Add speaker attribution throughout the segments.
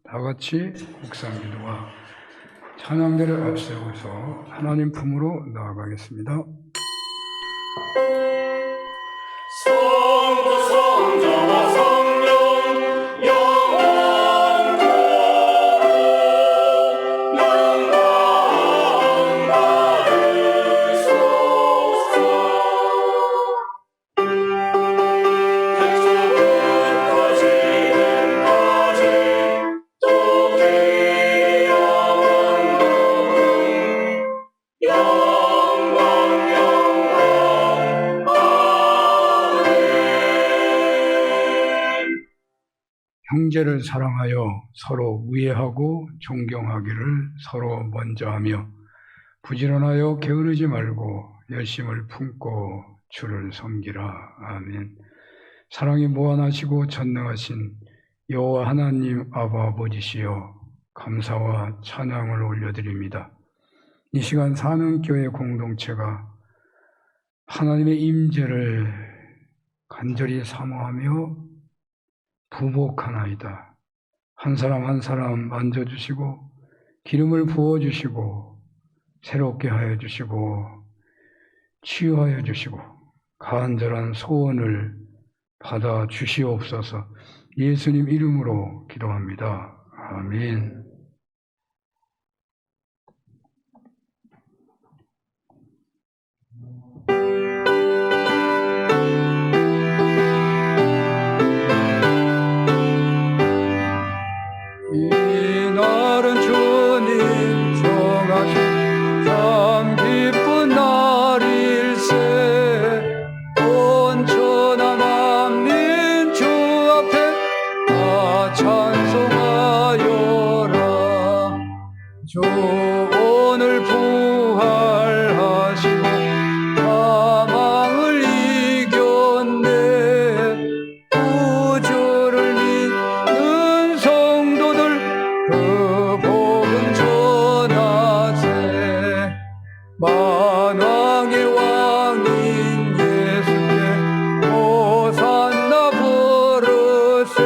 Speaker 1: 다 같이 국상기도와 찬양대를 앞세워서 하나님 품으로 나아가겠습니다.
Speaker 2: 성부 성자와 성령 영원토록 영광 받으소서. 백성끝까지는까지 또 귀양한 영광
Speaker 1: 형제를 사랑하여 서로 우애하고 존경하기를 서로 먼저 하며 부지런하여 게으르지 말고 열심을 품고 주를 섬기라. 아멘. 사랑이 무한하시고 전능하신 여호와 하나님 아바 아버지시여, 감사와 찬양을 올려드립니다. 이 시간 사는교회 공동체가 하나님의 임재를 간절히 사모하며 부복하나이다. 한 사람 한 사람 만져주시고 기름을 부어주시고 새롭게 하여 주시고 치유하여 주시고 간절한 소원을 받아 주시옵소서. 예수님 이름으로 기도합니다. 아멘. 이날은 주님 정하신 참 기쁜 날일세. 온 천하 만민 주 앞에 다 찬송하여라. 주 오늘 부활하시고 사망을 이겼네. 구주를 믿는 성도들 그 복음 전하세. 만왕의 왕인 예수께 호산나 부르세.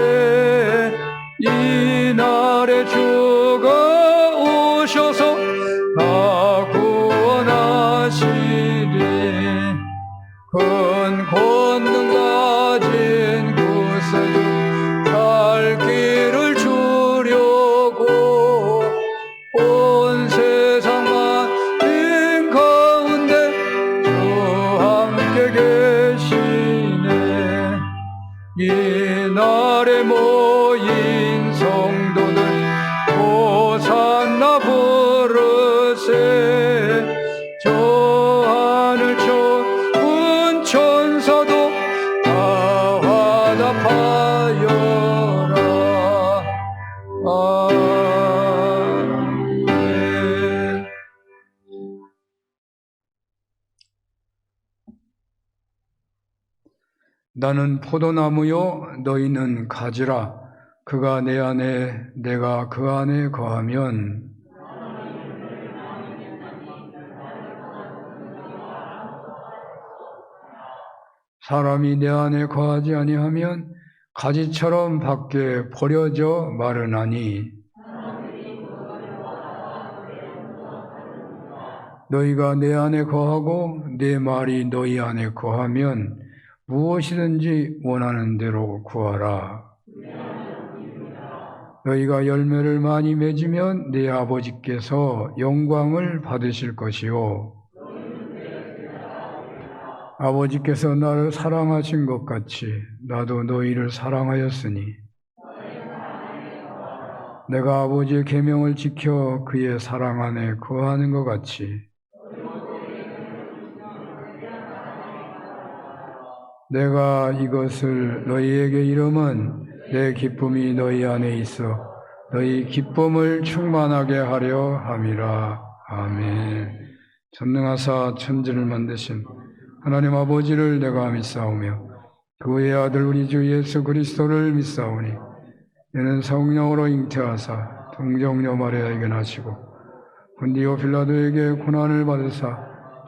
Speaker 1: 이날에 주가 오셔서 다 구원하시리. 큰 권능 가진 구세주 살 길을 주려고 온 세상 만민 가운데 주 함께 계시네. 이날에 모인 성도들 호산나 부르세. 저 하늘 좋은 천사도 다 화답하여라. 아멘. 나는 포도나무요 너희는 가지라. 그가 내 안에 내가 그 안에 거하면 사람이 내 안에 거하지 아니하면 가지처럼 밖에 버려져 마르나니, 너희가 내 안에 거하고 내 말이 너희 안에 거하면 무엇이든지 원하는 대로 구하라. 너희가 열매를 많이 맺으면 내 아버지께서 영광을 받으실 것이요, 아버지께서 나를 사랑하신 것 같이 나도 너희를 사랑하였으니 내가 아버지의 계명을 지켜 그의 사랑 안에 거하는 것 같이 내가 이것을 너희에게 이름은 내 기쁨이 너희 안에 있어 너희 기쁨을 충만하게 하려 함이라. 아멘. 전능하사 천지를 만드신 하나님 아버지를 내가 믿사오며 그의 아들 우리 주 예수 그리스도를 믿사오니 이는 성령으로 잉태하사 동정녀 마리아에게 나시고 본디오 빌라도에게 고난을 받으사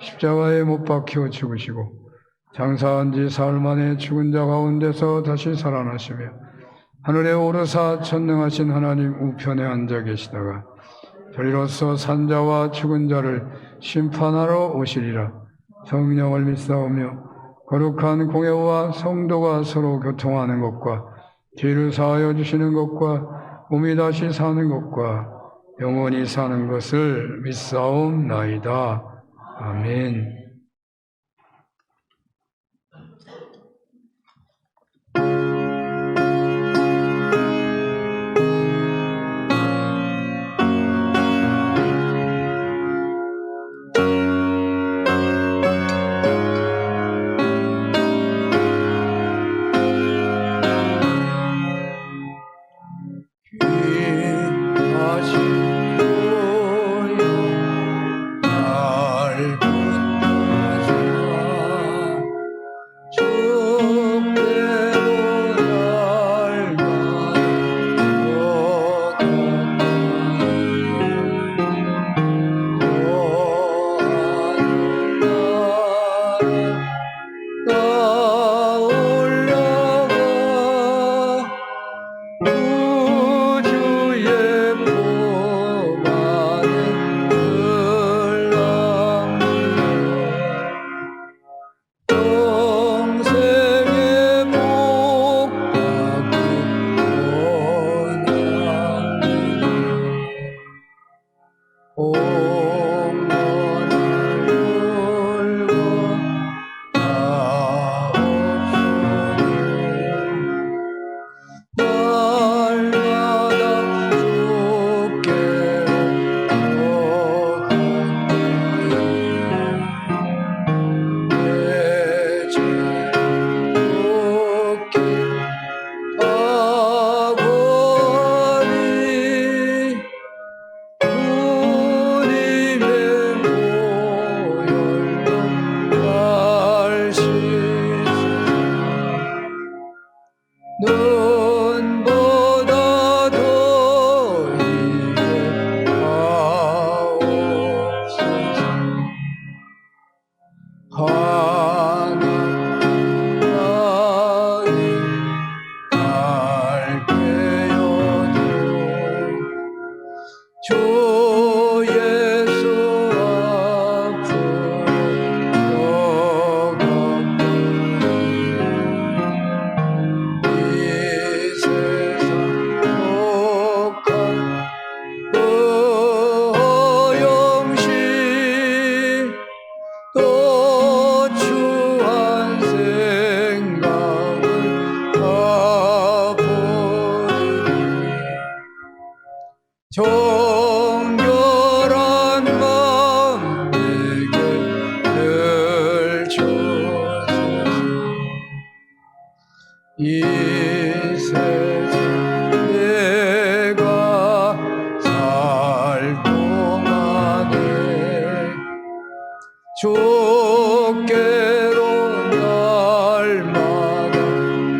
Speaker 1: 십자가에 못 박혀 죽으시고 장사한 지 사흘 만에 죽은 자 가운데서 다시 살아나시며 하늘에 오르사 전능하신 하나님 우편에 앉아 계시다가 저리로서 산자와 죽은 자를 심판하러 오시리라. 성령을 믿사오며 거룩한 공예와 성도가 서로 교통하는 것과 죄를 사하여 주시는 것과 몸이 다시 사는 것과 영원히 사는 것을 믿사옵나이다. 아멘. 눈보다 더 이게 하옵소서. 하나님 알게요도 주 예수 앞으로 더 가까이 이 세상 독한 그 허영시 또 추한 생각을 다 버리니 정결한 마음 내게 늘 주소서. 이 세상 내가 살 동안에 주께로 날마다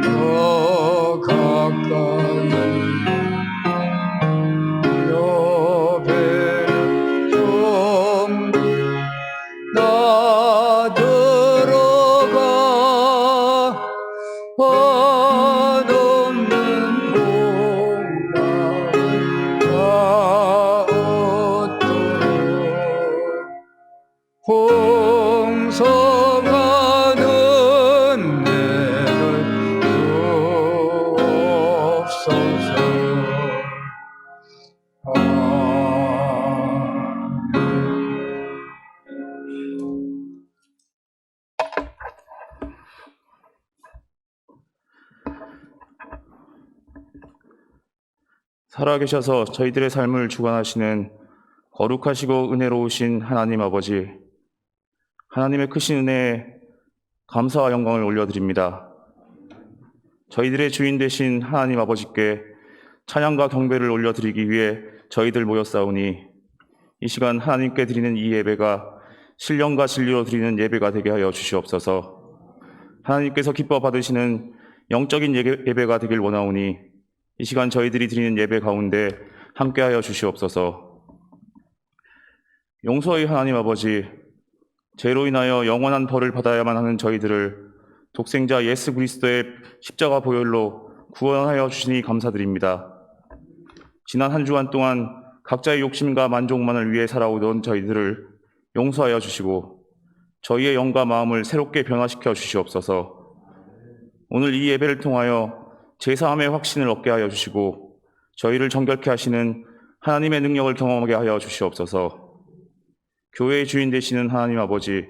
Speaker 1: 더 가까이 옆에는 좀 나 들어가 한없는 복락을 얻도록 풍성하는 내를 주옵소서.
Speaker 3: 살아계셔서 저희들의 삶을 주관하시는 거룩하시고 은혜로우신 하나님 아버지, 하나님의 크신 은혜에 감사와 영광을 올려드립니다. 저희들의 주인 되신 하나님 아버지께 찬양과 경배를 올려드리기 위해 저희들 모였사오니 이 시간 하나님께 드리는 이 예배가 신령과 진리로 드리는 예배가 되게 하여 주시옵소서. 하나님께서 기뻐 받으시는 영적인 예배가 되길 원하오니 이 시간 저희들이 드리는 예배 가운데 함께하여 주시옵소서. 용서의 하나님 아버지, 죄로 인하여 영원한 벌을 받아야만 하는 저희들을 독생자 예수 그리스도의 십자가 보혈로 구원하여 주시니 감사드립니다. 지난 한 주간 동안 각자의 욕심과 만족만을 위해 살아오던 저희들을 용서하여 주시고 저희의 영과 마음을 새롭게 변화시켜 주시옵소서. 오늘 이 예배를 통하여 제사함의 확신을 얻게 하여 주시고 저희를 정결케 하시는 하나님의 능력을 경험하게 하여 주시옵소서. 교회의 주인 되시는 하나님 아버지,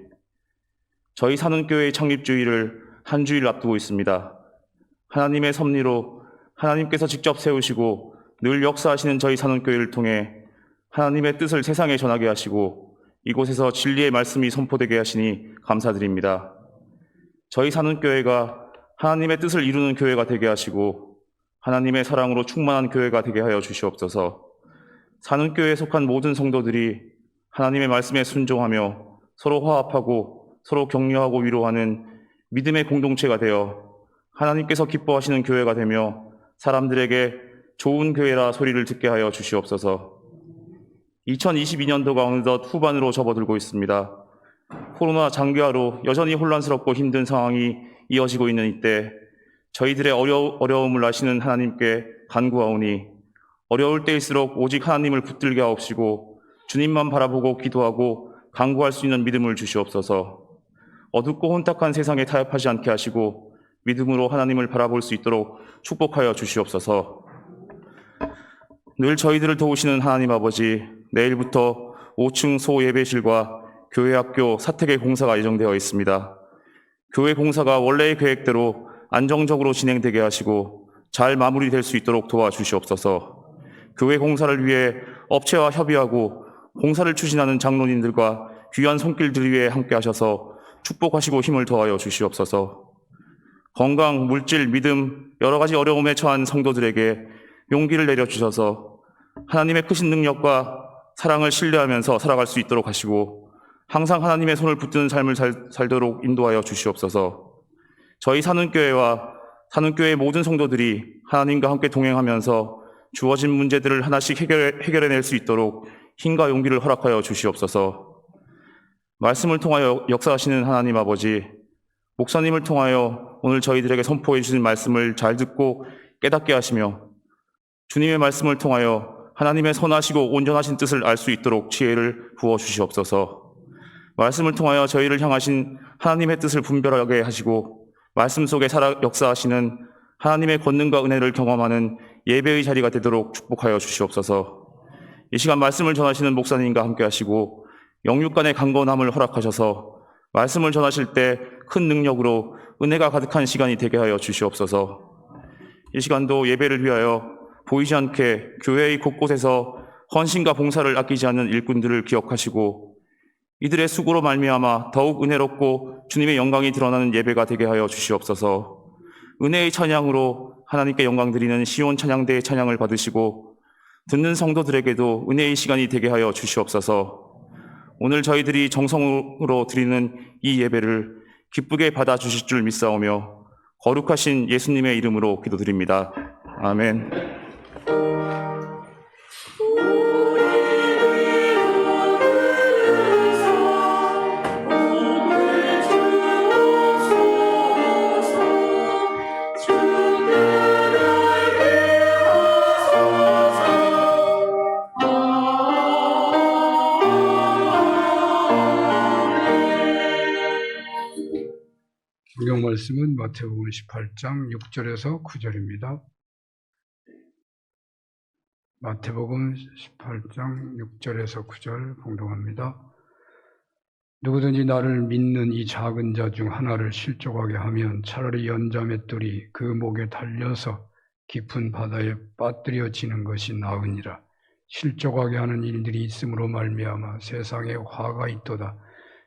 Speaker 3: 저희 산운교회의 창립주의를 한 주일 앞두고 있습니다. 하나님의 섭리로 하나님께서 직접 세우시고 늘 역사하시는 저희 산운교회를 통해 하나님의 뜻을 세상에 전하게 하시고 이곳에서 진리의 말씀이 선포되게 하시니 감사드립니다. 저희 산운교회가 하나님의 뜻을 이루는 교회가 되게 하시고 하나님의 사랑으로 충만한 교회가 되게 하여 주시옵소서. 산운교회에 속한 모든 성도들이 하나님의 말씀에 순종하며 서로 화합하고 서로 격려하고 위로하는 믿음의 공동체가 되어 하나님께서 기뻐하시는 교회가 되며 사람들에게 좋은 교회라 소리를 듣게 하여 주시옵소서. 2022년도가 어느덧 후반으로 접어들고 있습니다. 코로나 장기화로 여전히 혼란스럽고 힘든 상황이 이어지고 있는 이때 저희들의 어려움을 아시는 하나님께 간구하오니 어려울 때일수록 오직 하나님을 붙들게 하옵시고 주님만 바라보고 기도하고 간구할 수 있는 믿음을 주시옵소서. 어둡고 혼탁한 세상에 타협하지 않게 하시고 믿음으로 하나님을 바라볼 수 있도록 축복하여 주시옵소서. 늘 저희들을 도우시는 하나님 아버지, 내일부터 5층 소예배실과 교회학교 사택의 공사가 예정되어 있습니다. 교회 공사가 원래의 계획대로 안정적으로 진행되게 하시고 잘 마무리될 수 있도록 도와주시옵소서. 교회 공사를 위해 업체와 협의하고 공사를 추진하는 장로님들과 귀한 손길들 위해 함께 하셔서 축복하시고 힘을 더하여 주시옵소서. 건강, 물질, 믿음, 여러 가지 어려움에 처한 성도들에게 용기를 내려주셔서 하나님의 크신 능력과 사랑을 신뢰하면서 살아갈 수 있도록 하시고 항상 하나님의 손을 붙드는 삶을 살도록 인도하여 주시옵소서. 저희 산운교회와 산운교회의 모든 성도들이 하나님과 함께 동행하면서 주어진 문제들을 하나씩 해결해낼 수 있도록 힘과 용기를 허락하여 주시옵소서. 말씀을 통하여 역사하시는 하나님 아버지, 목사님을 통하여 오늘 저희들에게 선포해 주신 말씀을 잘 듣고 깨닫게 하시며 주님의 말씀을 통하여 하나님의 선하시고 온전하신 뜻을 알 수 있도록 지혜를 부어 주시옵소서. 말씀을 통하여 저희를 향하신 하나님의 뜻을 분별하게 하시고 말씀 속에 역사하시는 하나님의 권능과 은혜를 경험하는 예배의 자리가 되도록 축복하여 주시옵소서. 이 시간 말씀을 전하시는 목사님과 함께 하시고 영육간의 강건함을 허락하셔서 말씀을 전하실 때 큰 능력으로 은혜가 가득한 시간이 되게 하여 주시옵소서. 이 시간도 예배를 위하여 보이지 않게 교회의 곳곳에서 헌신과 봉사를 아끼지 않는 일꾼들을 기억하시고 이들의 수고로 말미암아 더욱 은혜롭고 주님의 영광이 드러나는 예배가 되게 하여 주시옵소서. 은혜의 찬양으로 하나님께 영광 드리는 시온 찬양대의 찬양을 받으시고 듣는 성도들에게도 은혜의 시간이 되게 하여 주시옵소서. 오늘 저희들이 정성으로 드리는 이 예배를 기쁘게 받아주실 줄 믿사오며 거룩하신 예수님의 이름으로 기도드립니다. 아멘.
Speaker 1: 성경 말씀은 마태복음 18장 6절에서 9절입니다. 마태복음 18장 6절에서 9절 봉독합니다. 누구든지 나를 믿는 이 작은 자 중 하나를 실족하게 하면 차라리 연자맷돌이 그 목에 달려서 깊은 바다에 빠뜨려지는 것이 나으니라. 실족하게 하는 일들이 있음으로 말미암아 세상에 화가 있도다.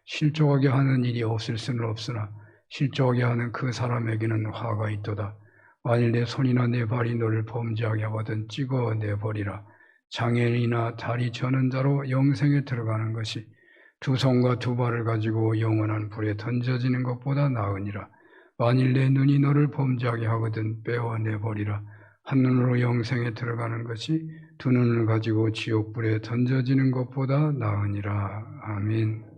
Speaker 1: 실족하게 하는 일이 없을 수는 없으나 실족하게 하는 그 사람에게는 화가 있도다. 만일 내 손이나 내 발이 너를 범죄하게 하거든 찍어내버리라. 장애인이나 다리 저는 자로 영생에 들어가는 것이 두 손과 두 발을 가지고 영원한 불에 던져지는 것보다 나으니라. 만일 내 눈이 너를 범죄하게 하거든 빼어내버리라. 한 눈으로 영생에 들어가는 것이 두 눈을 가지고 지옥불에 던져지는 것보다 나으니라. 아멘.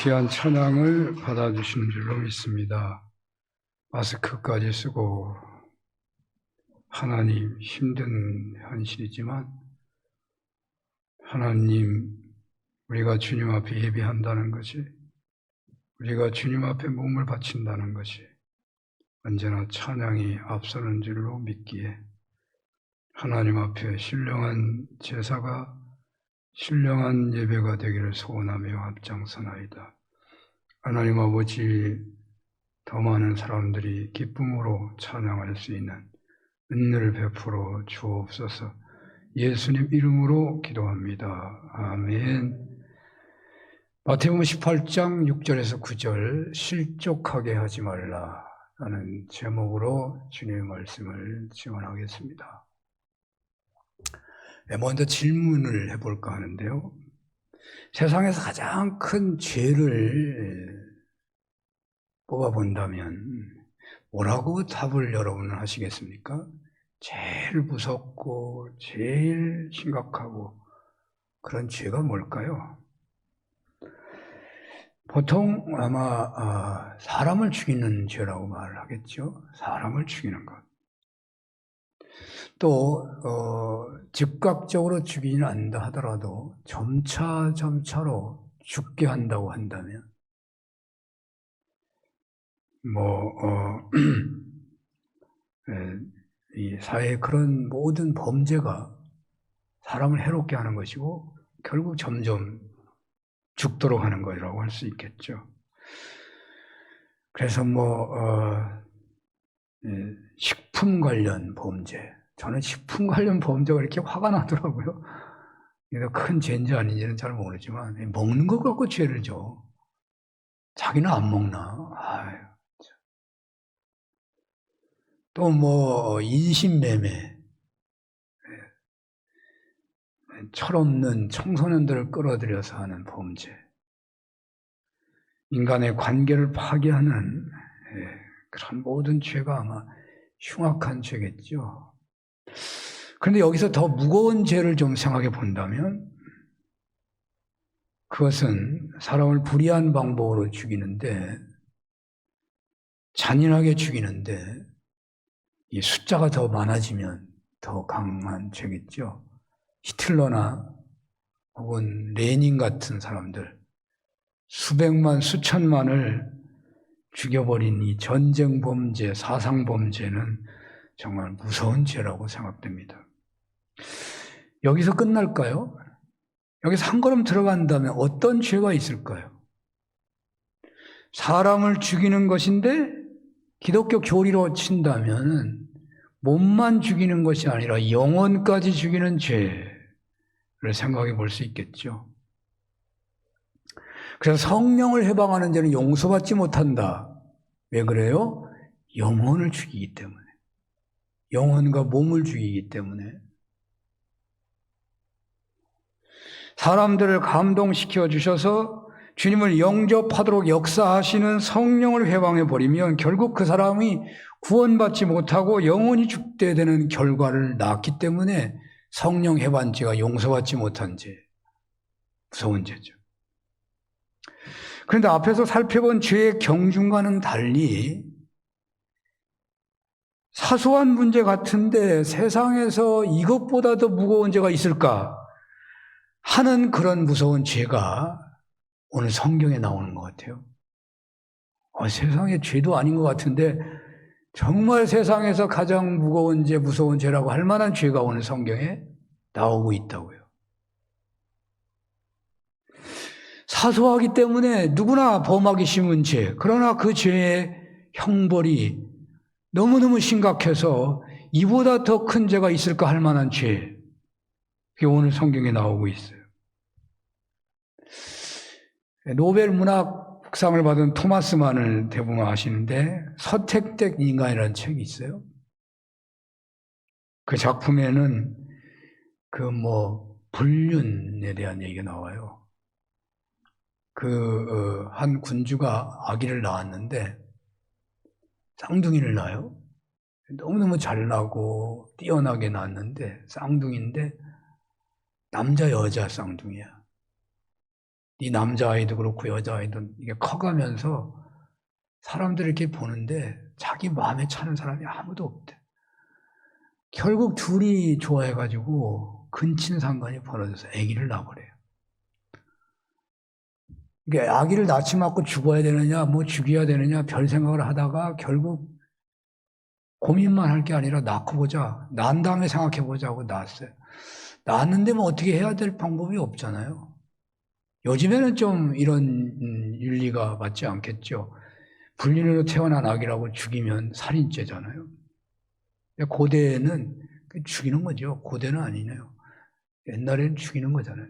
Speaker 1: 귀한 찬양을 받아주시는 줄로 믿습니다. 마스크까지 쓰고 하나님 힘든 현실이지만 하나님 우리가 주님 앞에 예배한다는 것이 우리가 주님 앞에 몸을 바친다는 것이 언제나 찬양이 앞서는 줄로 믿기에 하나님 앞에 신령한 제사가 신령한 예배가 되기를 소원하며 앞장서나이다. 하나님 아버지 더 많은 사람들이 기쁨으로 찬양할 수 있는 은혜를 베풀어 주옵소서. 예수님 이름으로 기도합니다. 아멘. 마태복음 18장 6절에서 9절 실족하게 하지 말라 라는 제목으로 주님의 말씀을 증언하겠습니다. 먼저 질문을 해볼까 하는데요. 세상에서 가장 큰 죄를 뽑아본다면 뭐라고 답을 여러분은 하시겠습니까? 제일 무섭고 제일 심각하고 그런 죄가 뭘까요? 보통 아마 사람을 죽이는 죄라고 말을 하겠죠. 사람을 죽이는 것. 또 즉각적으로 죽이지는 않는다 하더라도 점차로 죽게 한다고 한다면 이 사회의 그런 모든 범죄가 사람을 해롭게 하는 것이고 결국 점점 죽도록 하는 거라고 할 수 있겠죠. 그래서 식품 관련 범죄, 저는 식품 관련 범죄가 이렇게 화가 나더라고요. 이게 큰 죄인지 아닌지는 잘 모르지만 먹는 것 갖고 죄를 져. 자기는 안 먹나. 아유. 또 인신매매, 철없는 청소년들을 끌어들여서 하는 범죄, 인간의 관계를 파괴하는 그런 모든 죄가 아마 흉악한 죄겠죠. 그런데 여기서 더 무거운 죄를 좀 생각해 본다면 그것은 사람을 불의한 방법으로 죽이는데 잔인하게 죽이는데 이 숫자가 더 많아지면 더 강한 죄겠죠. 히틀러나 혹은 레닌 같은 사람들 수백만 수천만을 죽여버린 이 전쟁 범죄, 사상 범죄는 정말 무서운 죄라고 생각됩니다. 여기서 끝날까요? 여기서 한 걸음 들어간다면 어떤 죄가 있을까요? 사람을 죽이는 것인데 기독교 교리로 친다면 몸만 죽이는 것이 아니라 영혼까지 죽이는 죄를 생각해 볼 수 있겠죠. 그래서 성령을 해방하는 죄는 용서받지 못한다. 왜 그래요? 영혼을 죽이기 때문에. 영혼과 몸을 죽이기 때문에. 사람들을 감동시켜 주셔서 주님을 영접하도록 역사하시는 성령을 회방해버리면 결국 그 사람이 구원받지 못하고 영원히 죽게 되는 결과를 낳기 때문에 성령 해방죄가 용서받지 못한 죄, 무서운 죄죠. 그런데 앞에서 살펴본 죄의 경중과는 달리 사소한 문제 같은데 세상에서 이것보다 더 무거운 죄가 있을까 하는 그런 무서운 죄가 오늘 성경에 나오는 것 같아요. 세상에 죄도 아닌 것 같은데 정말 세상에서 가장 무거운 죄, 무서운 죄라고 할 만한 죄가 오늘 성경에 나오고 있다고요. 사소하기 때문에 누구나 범하기 쉬운 죄, 그러나 그 죄의 형벌이 너무너무 심각해서 이보다 더 큰 죄가 있을까 할 만한 죄, 그게 오늘 성경에 나오고 있어요. 노벨 문학상을 받은 토마스 만을 대부분 아시는데 선택된 인간이라는 책이 있어요. 그 작품에는 불륜에 대한 얘기가 나와요. 한 군주가 아기를 낳았는데 쌍둥이를 낳아요. 너무너무 잘나고 뛰어나게 낳았는데 쌍둥이인데 남자 여자 쌍둥이야. 이 남자아이도 그렇고 여자아이도 이게 커가면서 사람들을 이렇게 보는데 자기 마음에 차는 사람이 아무도 없대. 결국 둘이 좋아해가지고 근친상간이 벌어져서 아기를 낳아버려요. 이게 아기를 낳지 않고 죽어야 되느냐, 뭐 죽여야 되느냐 별 생각을 하다가 결국 고민만 할 게 아니라 낳고 보자. 낳은 다음에 생각해 보자고 낳았어요. 낳았는데 뭐 어떻게 해야 될 방법이 없잖아요. 요즘에는 좀 이런 윤리가 맞지 않겠죠. 불륜으로 태어난 아기라고 죽이면 살인죄잖아요. 고대에는 죽이는 거죠. 고대는 아니네요. 옛날에는 죽이는 거잖아요.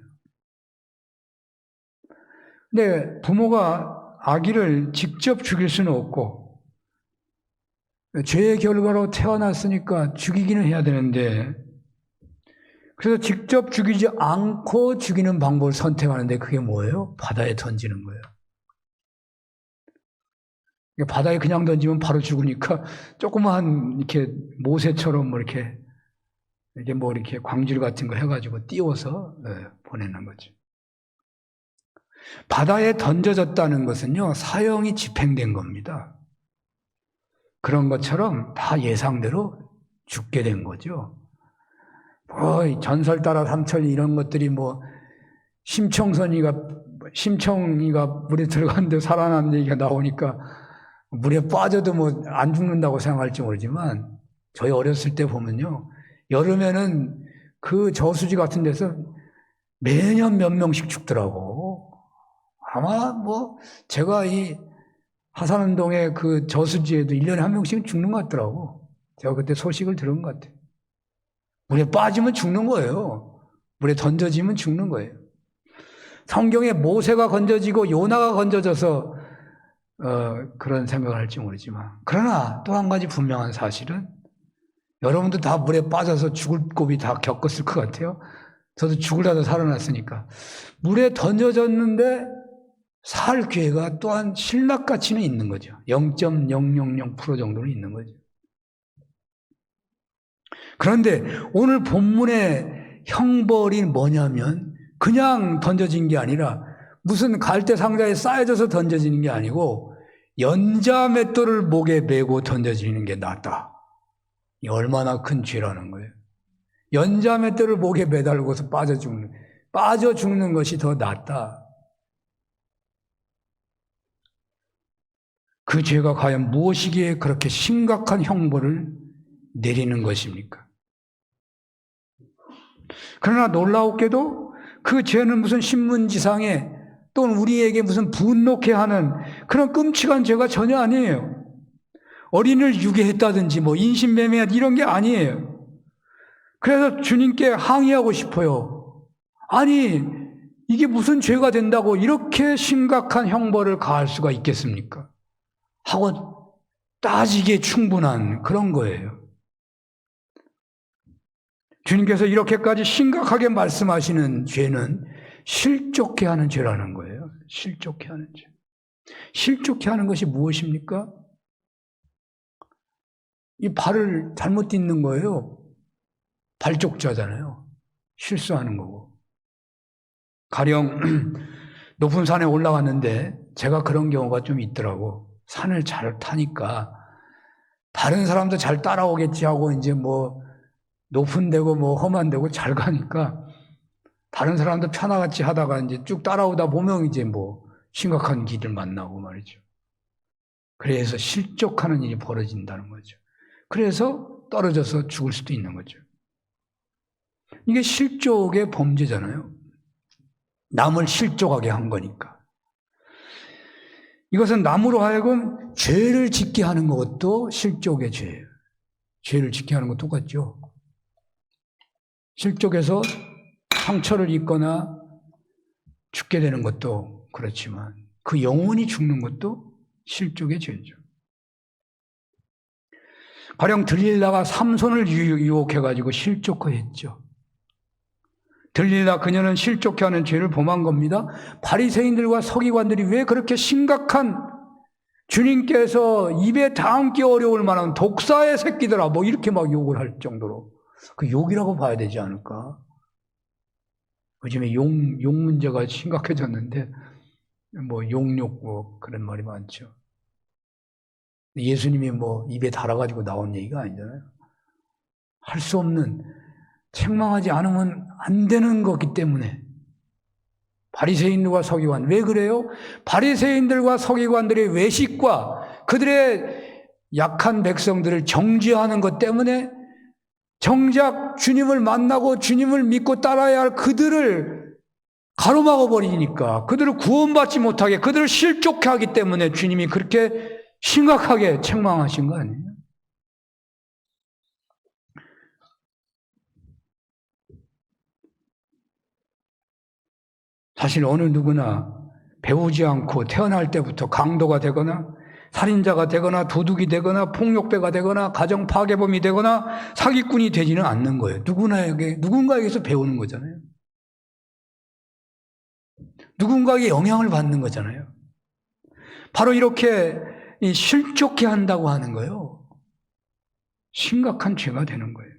Speaker 1: 근데 부모가 아기를 직접 죽일 수는 없고 죄의 결과로 태어났으니까 죽이기는 해야 되는데 그래서 직접 죽이지 않고 죽이는 방법을 선택하는데 그게 뭐예요? 바다에 던지는 거예요. 바다에 그냥 던지면 바로 죽으니까 조그마한 이렇게 모세처럼 뭐 이렇게 광줄 같은 거 해가지고 띄워서 보내는 거죠. 바다에 던져졌다는 것은요, 사형이 집행된 겁니다. 그런 것처럼 다 예상대로 죽게 된 거죠. 전설 따라 삼천 이런 것들이 뭐 심청이가 물에 들어갔는데 살아난 얘기가 나오니까 물에 빠져도 뭐 안 죽는다고 생각할지 모르지만 저희 어렸을 때 보면요, 여름에는 그 저수지 같은 데서 매년 몇 명씩 죽더라고. 아마 뭐 제가 이 하산운동의 그 저수지에도 1년에 한 명씩은 죽는 것 같더라고. 제가 그때 소식을 들은 것 같아요. 물에 빠지면 죽는 거예요. 물에 던져지면 죽는 거예요. 성경에 모세가 건져지고 요나가 건져져서 그런 생각을 할지 모르지만, 그러나 또 한 가지 분명한 사실은 여러분도 다 물에 빠져서 죽을 고비 다 겪었을 것 같아요. 저도 죽으려다 살아났으니까. 물에 던져졌는데 살 기회가 또한 신락가치는 있는 거죠. 0.000% 정도는 있는 거죠. 그런데 오늘 본문의 형벌이 뭐냐면 그냥 던져진 게 아니라 무슨 갈대 상자에 쌓여져서 던져지는 게 아니고 연자맷돌을 목에 메고 던져지는 게 낫다. 이 얼마나 큰 죄라는 거예요. 연자맷돌을 목에 매달고서 빠져 죽는 것이 더 낫다. 그 죄가 과연 무엇이기에 그렇게 심각한 형벌을 내리는 것입니까? 그러나 놀라웠게도 그 죄는 무슨 신문지상에 또는 우리에게 무슨 분노케 하는 그런 끔찍한 죄가 전혀 아니에요. 어린이를 유괴했다든지 뭐 인신매매 이런 게 아니에요. 그래서 주님께 항의하고 싶어요. 아니, 이게 무슨 죄가 된다고 이렇게 심각한 형벌을 가할 수가 있겠습니까? 하고 따지기에 충분한 그런 거예요. 주님께서 이렇게까지 심각하게 말씀하시는 죄는 실족해 하는 죄라는 거예요. 실족해 하는 죄. 실족해 하는 것이 무엇입니까? 이 발을 잘못 딛는 거예요. 발족자잖아요. 실수하는 거고. 가령 높은 산에 올라갔는데 제가 그런 경우가 좀 있더라고. 산을 잘 타니까 다른 사람도 잘 따라오겠지 하고 이제 뭐 높은 데고 뭐 험한 데고 잘 가니까 다른 사람도 편하같이 하다가 이제 쭉 따라오다 보면 이제 뭐 심각한 길을 만나고 말이죠. 그래서 실족하는 일이 벌어진다는 거죠. 그래서 떨어져서 죽을 수도 있는 거죠. 이게 실족의 범죄잖아요. 남을 실족하게 한 거니까. 이것은 남으로 하여금 죄를 짓게 하는 것도 실족의 죄예요. 죄를 짓게 하는 것 똑같죠. 실족해서 상처를 입거나 죽게 되는 것도 그렇지만 그 영혼이 죽는 것도 실족의 죄죠. 가령 들릴라가 삼손을 유혹해가지고 실족했죠. 들릴라 그녀는 실족해 하는 죄를 범한 겁니다. 바리새인들과 서기관들이 왜 그렇게 심각한 주님께서 입에 담기 어려울 만한 독사의 새끼들아 뭐 이렇게 막 욕을 할 정도로 그 욕이라고 봐야 되지 않을까? 요즘에 욕 문제가 심각해졌는데, 욕 그런 말이 많죠. 예수님이 입에 달아가지고 나온 얘기가 아니잖아요. 할 수 없는, 책망하지 않으면 안 되는 거기 때문에. 바리새인들과 서기관, 왜 그래요? 바리새인들과 서기관들의 외식과 그들의 약한 백성들을 정죄하는 것 때문에 정작 주님을 만나고 주님을 믿고 따라야 할 그들을 가로막아 버리니까, 그들을 구원받지 못하게, 그들을 실족해 하기 때문에 주님이 그렇게 심각하게 책망하신 거 아니에요? 사실 어느 누구나 배우지 않고 태어날 때부터 강도가 되거나 살인자가 되거나 도둑이 되거나 폭력배가 되거나 가정 파괴범이 되거나 사기꾼이 되지는 않는 거예요. 누군가에게서 배우는 거잖아요. 누군가에게 영향을 받는 거잖아요. 바로 이렇게 실족해 한다고 하는 거예요. 심각한 죄가 되는 거예요.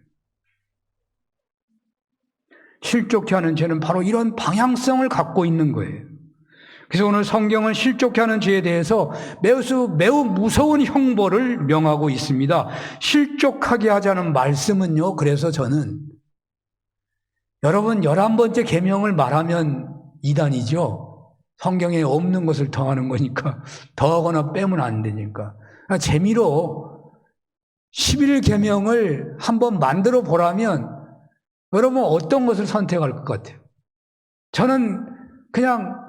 Speaker 1: 실족해 하는 죄는 바로 이런 방향성을 갖고 있는 거예요. 그래서 오늘 성경은 실족해 하는 죄에 대해서 매우 무서운 형벌을 명하고 있습니다. 실족하게 하자는 말씀은요, 그래서 저는 여러분 11번째 계명을 말하면 이단이죠. 성경에 없는 것을 더하는 거니까, 더하거나 빼면 안 되니까. 재미로 11계명을 한번 만들어 보라면 여러분 어떤 것을 선택할 것 같아요? 저는 그냥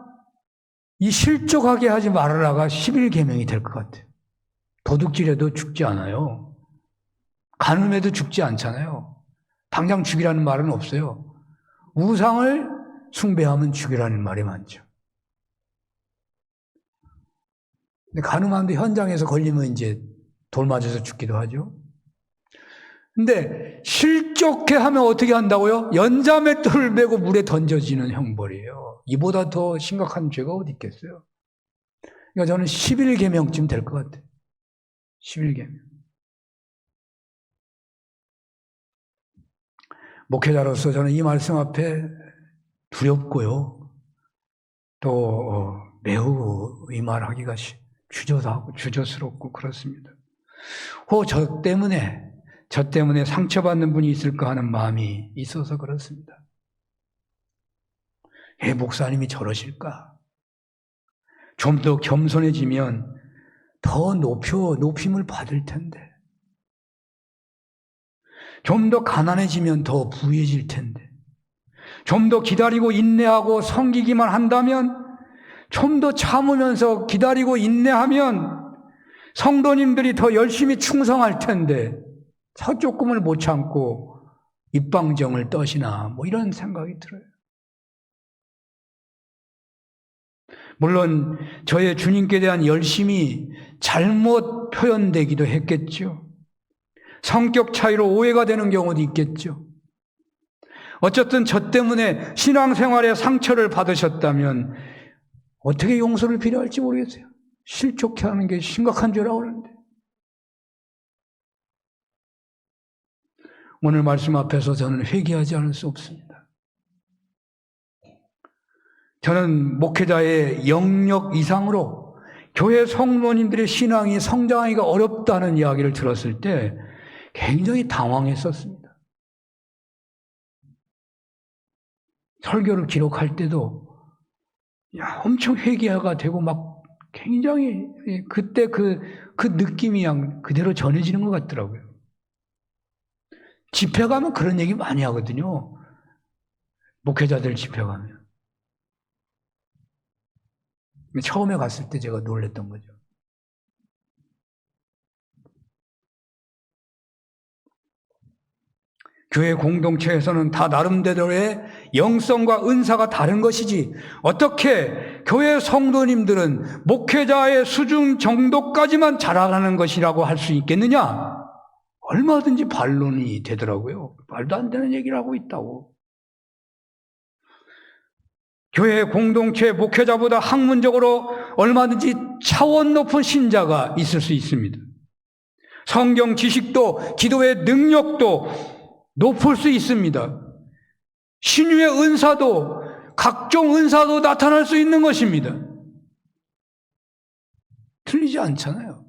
Speaker 1: 이 실족하게 하지 말아라가 11계명이 될 것 같아요. 도둑질해도 죽지 않아요. 간음해도 죽지 않잖아요. 당장 죽이라는 말은 없어요. 우상을 숭배하면 죽이라는 말이 많죠. 근데 간음하는데 현장에서 걸리면 이제 돌 맞아서 죽기도 하죠. 근데 실족해 하면 어떻게 한다고요? 연자맷돌을 메고 물에 던져지는 형벌이에요. 이보다 더 심각한 죄가 어디 있겠어요? 그러니까 저는 11계명쯤 될 것 같아요. 11계명. 목회자로서 저는 이 말씀 앞에 두렵고요. 또 매우 이 말하기가 주저스럽고 그렇습니다. 저 때문에 상처받는 분이 있을까 하는 마음이 있어서 그렇습니다. 왜 목사님이 저러실까? 좀 더 겸손해지면 더 높임을 받을 텐데. 좀 더 가난해지면 더 부유해질 텐데. 좀 더 기다리고 인내하고 섬기기만 한다면, 좀 더 참으면서 기다리고 인내하면 성도님들이 더 열심히 충성할 텐데, 저 조금을 못 참고 입방정을 떠시나, 이런 생각이 들어요. 물론 저의 주님께 대한 열심이 잘못 표현되기도 했겠죠. 성격 차이로 오해가 되는 경우도 있겠죠. 어쨌든 저 때문에 신앙생활에 상처를 받으셨다면 어떻게 용서를 필요할지 모르겠어요. 실족해 하는 게 심각한 죄라고 그러는데. 오늘 말씀 앞에서 저는 회개하지 않을 수 없습니다. 저는 목회자의 영역 이상으로 교회 성도님들의 신앙이 성장하기가 어렵다는 이야기를 들었을 때 굉장히 당황했었습니다. 설교를 기록할 때도 엄청 회개가 되고 막 굉장히 그때 그 느낌이 그냥 그대로 전해지는 것 같더라고요. 집회 가면 그런 얘기 많이 하거든요. 목회자들 집회 가면. 처음에 갔을 때 제가 놀랬던 거죠. 교회 공동체에서는 다 나름대로의 영성과 은사가 다른 것이지 어떻게 교회 성도님들은 목회자의 수준 정도까지만 자라가는 것이라고 할 수 있겠느냐? 얼마든지 반론이 되더라고요. 말도 안 되는 얘기를 하고 있다고. 교회 공동체 목회자보다 학문적으로 얼마든지 차원 높은 신자가 있을 수 있습니다. 성경 지식도 기도의 능력도 높을 수 있습니다. 신유의 은사도 각종 은사도 나타날 수 있는 것입니다. 틀리지 않잖아요.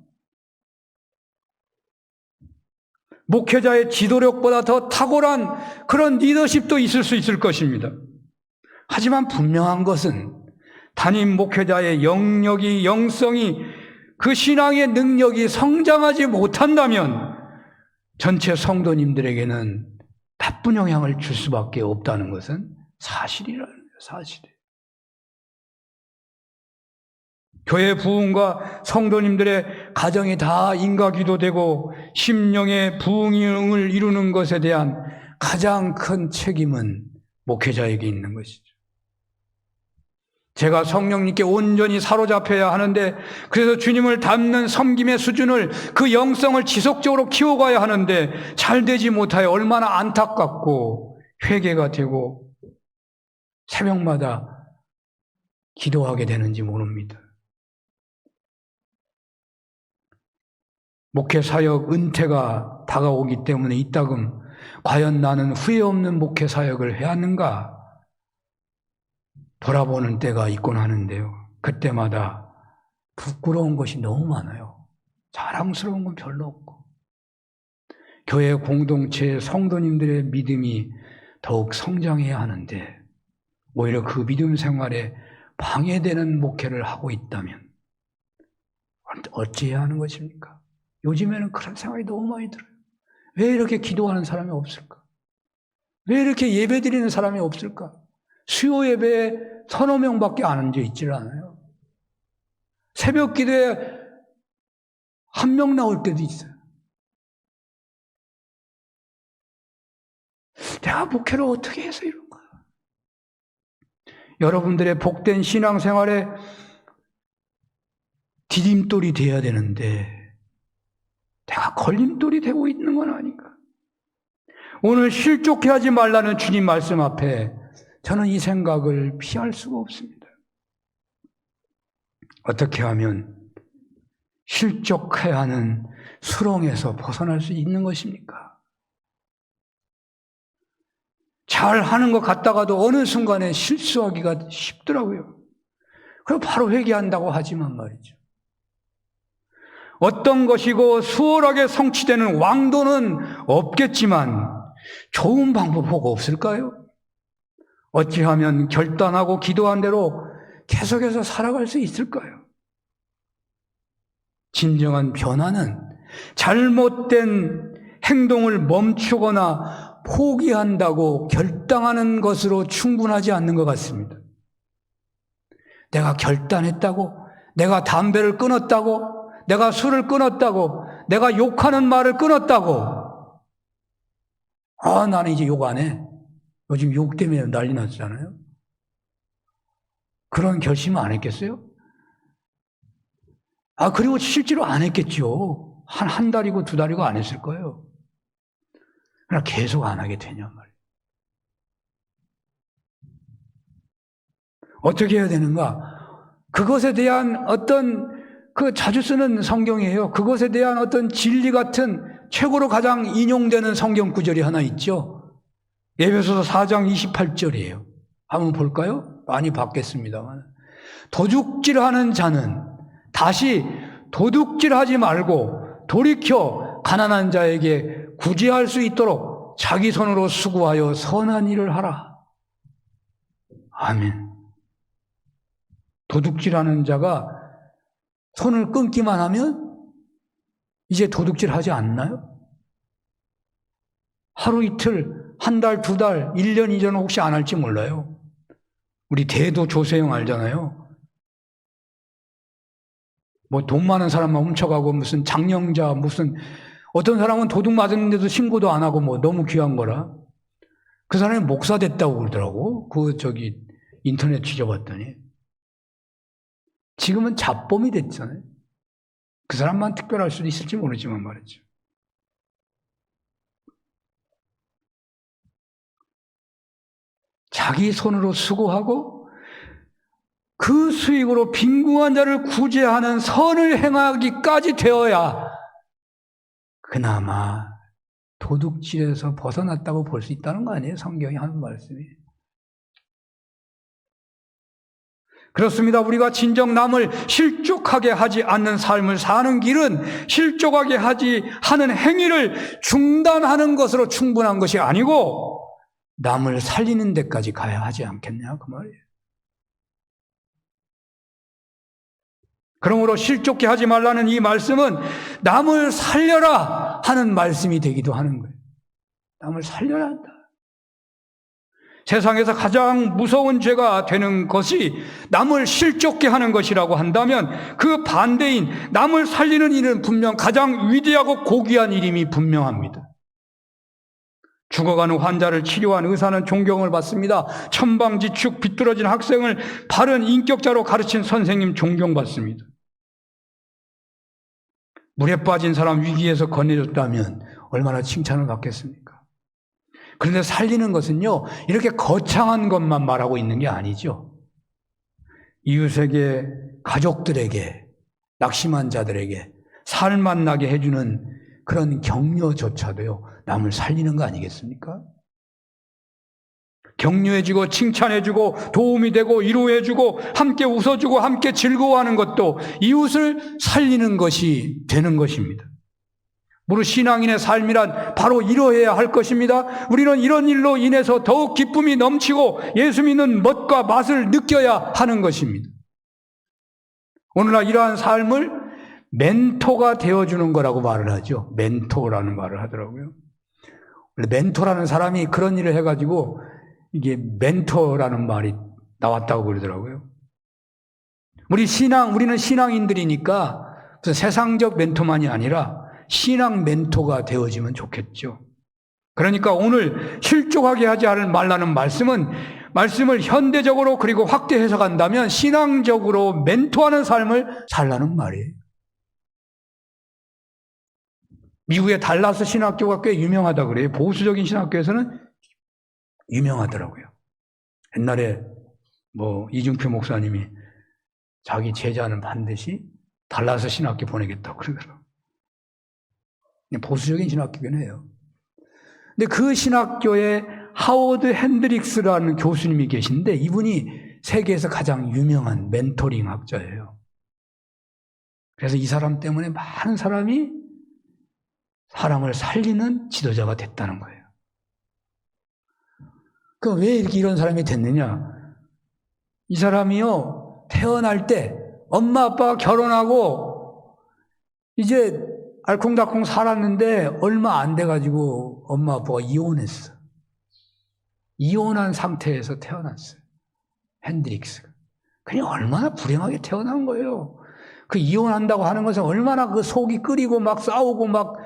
Speaker 1: 목회자의 지도력보다 더 탁월한 그런 리더십도 있을 수 있을 것입니다. 하지만 분명한 것은 담임 목회자의 영역이, 영성이, 그 신앙의 능력이 성장하지 못한다면 전체 성도님들에게는 나쁜 영향을 줄 수밖에 없다는 것은 사실이라는 거예요. 사실이에요. 교회 부흥과 성도님들의 가정이 다 인과기도되고 심령의 부흥을 이루는 것에 대한 가장 큰 책임은 목회자에게 있는 것이죠. 제가 성령님께 온전히 사로잡혀야 하는데, 그래서 주님을 닮는 섬김의 수준을, 그 영성을 지속적으로 키워가야 하는데 잘 되지 못하여 얼마나 안타깝고 회개가 되고 새벽마다 기도하게 되는지 모릅니다. 목회사역 은퇴가 다가오기 때문에 이따금 과연 나는 후회 없는 목회사역을 해야 하는가 돌아보는 때가 있곤 하는데요. 그때마다 부끄러운 것이 너무 많아요. 자랑스러운 건 별로 없고. 교회 공동체의 성도님들의 믿음이 더욱 성장해야 하는데 오히려 그 믿음 생활에 방해되는 목회를 하고 있다면 어찌해야 하는 것입니까? 요즘에는 그런 생각이 너무 많이 들어요. 왜 이렇게 기도하는 사람이 없을까? 왜 이렇게 예배 드리는 사람이 없을까? 수요 예배에 1~2명밖에 안 앉아 있질 않아요. 새벽 기도에 1명 나올 때도 있어요. 내가 목회를 어떻게 해서 이런가? 여러분들의 복된 신앙생활에 디딤돌이 돼야 되는데 내가 걸림돌이 되고 있는 건 아닌가? 오늘 실족해하지 말라는 주님 말씀 앞에 저는 이 생각을 피할 수가 없습니다. 어떻게 하면 실족해야 하는 수렁에서 벗어날 수 있는 것입니까? 잘하는 것 같다가도 어느 순간에 실수하기가 쉽더라고요. 그럼 바로 회개한다고 하지만 말이죠. 어떤 것이고 수월하게 성취되는 왕도는 없겠지만 좋은 방법 뭐가 없을까요? 어찌하면 결단하고 기도한 대로 계속해서 살아갈 수 있을까요? 진정한 변화는 잘못된 행동을 멈추거나 포기한다고 결단하는 것으로 충분하지 않는 것 같습니다. 내가 결단했다고, 내가 담배를 끊었다고, 내가 술을 끊었다고, 내가 욕하는 말을 끊었다고, 나는 이제 욕 안 해. 요즘 욕 때문에 난리 났잖아요. 그런 결심을 안 했겠어요? 그리고 실제로 안 했겠죠. 한 달이고 2달이고 안 했을 거예요. 그러나 계속 안 하게 되냐 말이에요. 어떻게 해야 되는가? 그것에 대한 어떤 자주 쓰는 성경이에요. 그것에 대한 어떤 진리 같은 최고로 가장 인용되는 성경 구절이 하나 있죠. 에베소서 4장 28절이에요. 한번 볼까요? 많이 봤겠습니다만. 도둑질하는 자는 다시 도둑질하지 말고 돌이켜 가난한 자에게 구제할 수 있도록 자기 손으로 수고하여 선한 일을 하라. 아멘. 도둑질하는 자가 손을 끊기만 하면 이제 도둑질하지 않나요? 하루 이틀, 한 달, 2달, 1년, 2년 혹시 안 할지 몰라요. 우리 대도 조세영 알잖아요. 뭐 돈 많은 사람만 훔쳐가고 무슨 장령자 무슨 어떤 사람은 도둑 맞았는데도 신고도 안 하고 뭐 너무 귀한 거라. 그 사람이 목사 됐다고 그러더라고. 인터넷 뒤져봤더니. 지금은 잡범이 됐잖아요. 그 사람만 특별할 수도 있을지 모르지만 말이죠. 자기 손으로 수고하고 그 수익으로 빈궁한 자를 구제하는 선을 행하기까지 되어야 그나마 도둑질에서 벗어났다고 볼 수 있다는 거 아니에요? 성경이 하는 말씀이. 그렇습니다. 우리가 진정 남을 실족하게 하지 않는 삶을 사는 길은 실족하게 하는 행위를 중단하는 것으로 충분한 것이 아니고 남을 살리는 데까지 가야 하지 않겠냐 그 말이에요. 그러므로 실족게 하지 말라는 이 말씀은 남을 살려라 하는 말씀이 되기도 하는 거예요. 남을 살려야 한다. 세상에서 가장 무서운 죄가 되는 것이 남을 실족게 하는 것이라고 한다면 그 반대인 남을 살리는 일은 분명 가장 위대하고 고귀한 일임이 분명합니다. 죽어가는 환자를 치료한 의사는 존경을 받습니다. 천방지축 비뚤어진 학생을 바른 인격자로 가르친 선생님 존경받습니다. 물에 빠진 사람 위기에서 건네줬다면 얼마나 칭찬을 받겠습니까? 그런데 살리는 것은요, 이렇게 거창한 것만 말하고 있는 게 아니죠. 이웃에게, 가족들에게, 낙심한 자들에게 살만 나게 해주는 그런 격려조차도요, 남을 살리는 거 아니겠습니까? 격려해주고 칭찬해주고 도움이 되고 위로해주고 함께 웃어주고 함께 즐거워하는 것도 이웃을 살리는 것이 되는 것입니다. 무릇 신앙인의 삶이란 바로 이러해야 할 것입니다. 우리는 이런 일로 인해서 더욱 기쁨이 넘치고 예수 믿는 멋과 맛을 느껴야 하는 것입니다. 오늘날 이러한 삶을 멘토가 되어주는 거라고 말을 하죠. 멘토라는 말을 하더라고요. 원래 멘토라는 사람이 그런 일을 해가지고 이게 멘토라는 말이 나왔다고 그러더라고요. 우리는 신앙인들이니까 무슨 세상적 멘토만이 아니라 신앙 멘토가 되어지면 좋겠죠. 그러니까 오늘 실족하게 하지 말라는 말씀을 현대적으로 그리고 확대 해석한다면 신앙적으로 멘토하는 삶을 살라는 말이에요. 미국의 달라스 신학교가 꽤 유명하다 그래요. 보수적인 신학교에서는 유명하더라고요. 옛날에 이중표 목사님이 자기 제자는 반드시 달라스 신학교 보내겠다고 그러더라고요. 보수적인 신학교긴 해요. 근데 그 신학교에 하워드 핸드릭스라는 교수님이 계신데 이분이 세계에서 가장 유명한 멘토링 학자예요. 그래서 이 사람 때문에 많은 사람이 사람을 살리는 지도자가 됐다는 거예요. 그럼 왜 이런 사람이 됐느냐? 이 사람이요, 태어날 때 엄마 아빠가 결혼하고 이제 알콩달콩 살았는데 얼마 안 돼가지고 엄마 아빠가 이혼했어. 이혼한 상태에서 태어났어요. 핸드릭스가. 그냥 얼마나 불행하게 태어난 거예요. 그 이혼한다고 하는 것은 얼마나 그 속이 끓이고 막 싸우고 막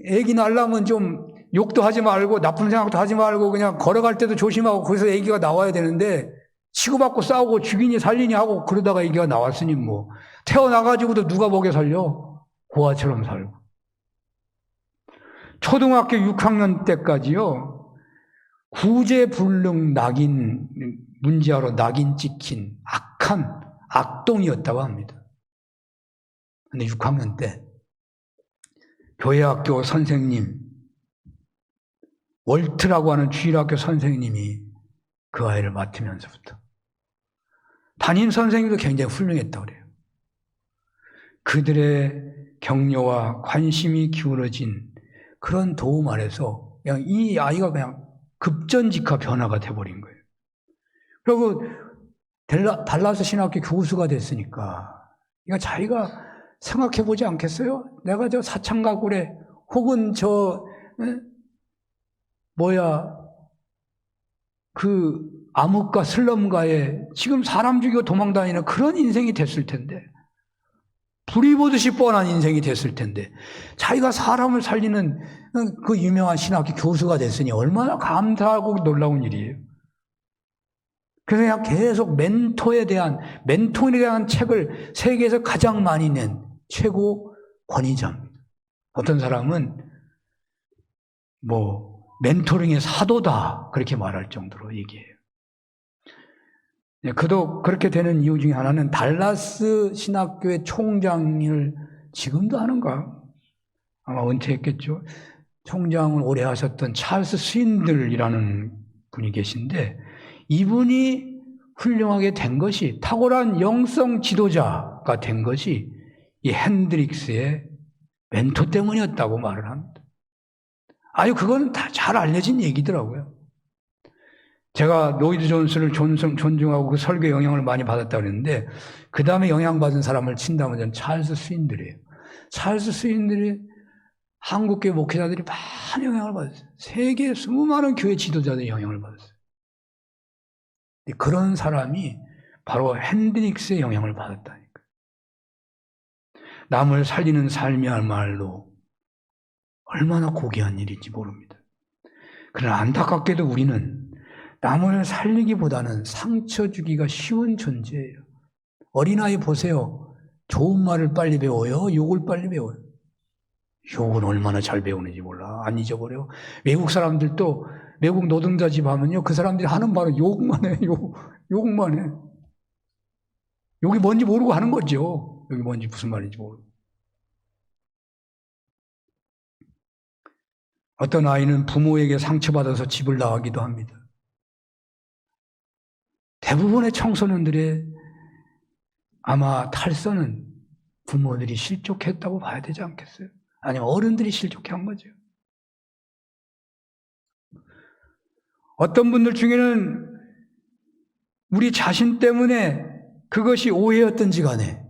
Speaker 1: 애기 낳으려면 좀 욕도 하지 말고 나쁜 생각도 하지 말고 그냥 걸어갈 때도 조심하고 거기서 애기가 나와야 되는데 치고받고 싸우고 죽이니 살리니 하고 그러다가 애기가 나왔으니 태어나가지고도 누가 먹여 살려? 고아처럼 살고. 초등학교 6학년 때까지요, 구제불능 낙인, 문제아로 낙인 찍힌 악한 악동이었다고 합니다. 근데 6학년 때 교회학교 선생님, 월트라고 하는 주일학교 선생님이 그 아이를 맡으면서부터 담임 선생님도 굉장히 훌륭했다고 그래요. 그들의 격려와 관심이 기울어진 그런 도움 아래서 그냥 이 아이가 그냥 급전직하 변화가 돼버린 거예요. 그리고 달라스 신학교 교수가 됐으니까 그러니까 자기가 생각해보지 않겠어요? 내가 저 사창가굴에 혹은 그 암흑가 슬럼가에 지금 사람 죽이고 도망다니는 그런 인생이 됐을 텐데, 불이 보듯이 뻔한 인생이 됐을 텐데 자기가 사람을 살리는 그 유명한 신학교 교수가 됐으니 얼마나 감사하고 놀라운 일이에요. 그래서 그냥 계속 멘토에 대한 책을 세계에서 가장 많이 낸 최고 권위자입니다. 어떤 사람은 멘토링의 사도다 그렇게 말할 정도로 얘기해요. 그도 그렇게 되는 이유 중에 하나는 달라스 신학교의 총장을 지금도 하는가? 아마 은퇴했겠죠. 총장을 오래 하셨던 찰스 스윈들이라는 분이 계신데 이분이 훌륭하게 된 것이, 탁월한 영성 지도자가 된 것이 이 핸드릭스의 멘토 때문이었다고 말을 합니다. 아유, 그건 다 잘 알려진 얘기더라고요. 제가 로이드 존슨을 존중하고 그 설교에 영향을 많이 받았다고 그랬는데, 그 다음에 영향받은 사람을 친다면 저는 찰스 스윈들이에요. 찰스 스윈들이 한국교회 목회자들이 많은 영향을 받았어요. 세계 수많은 교회 지도자들이 영향을 받았어요. 그런 사람이 바로 핸드릭스의 영향을 받았다니까요. 남을 살리는 삶이야말로 얼마나 고귀한 일인지 모릅니다. 그러나 안타깝게도 우리는 남을 살리기보다는 상처 주기가 쉬운 존재예요. 어린아이 보세요. 좋은 말을 빨리 배워요? 욕을 빨리 배워요? 욕은 얼마나 잘 배우는지 몰라. 안 잊어버려. 외국 사람들도 외국 노동자 집 하면요, 그 사람들이 하는 말은 욕만 해. 욕만 해. 욕이 뭔지 모르고 하는 거죠. 욕이 뭔지 무슨 말인지 모르고. 어떤 아이는 부모에게 상처받아서 집을 나가기도 합니다. 대부분의 청소년들의 아마 탈선은 부모들이 실족했다고 봐야 되지 않겠어요? 아니면 어른들이 실족해 한 거죠. 어떤 분들 중에는 우리 자신 때문에 그것이 오해였던지 간에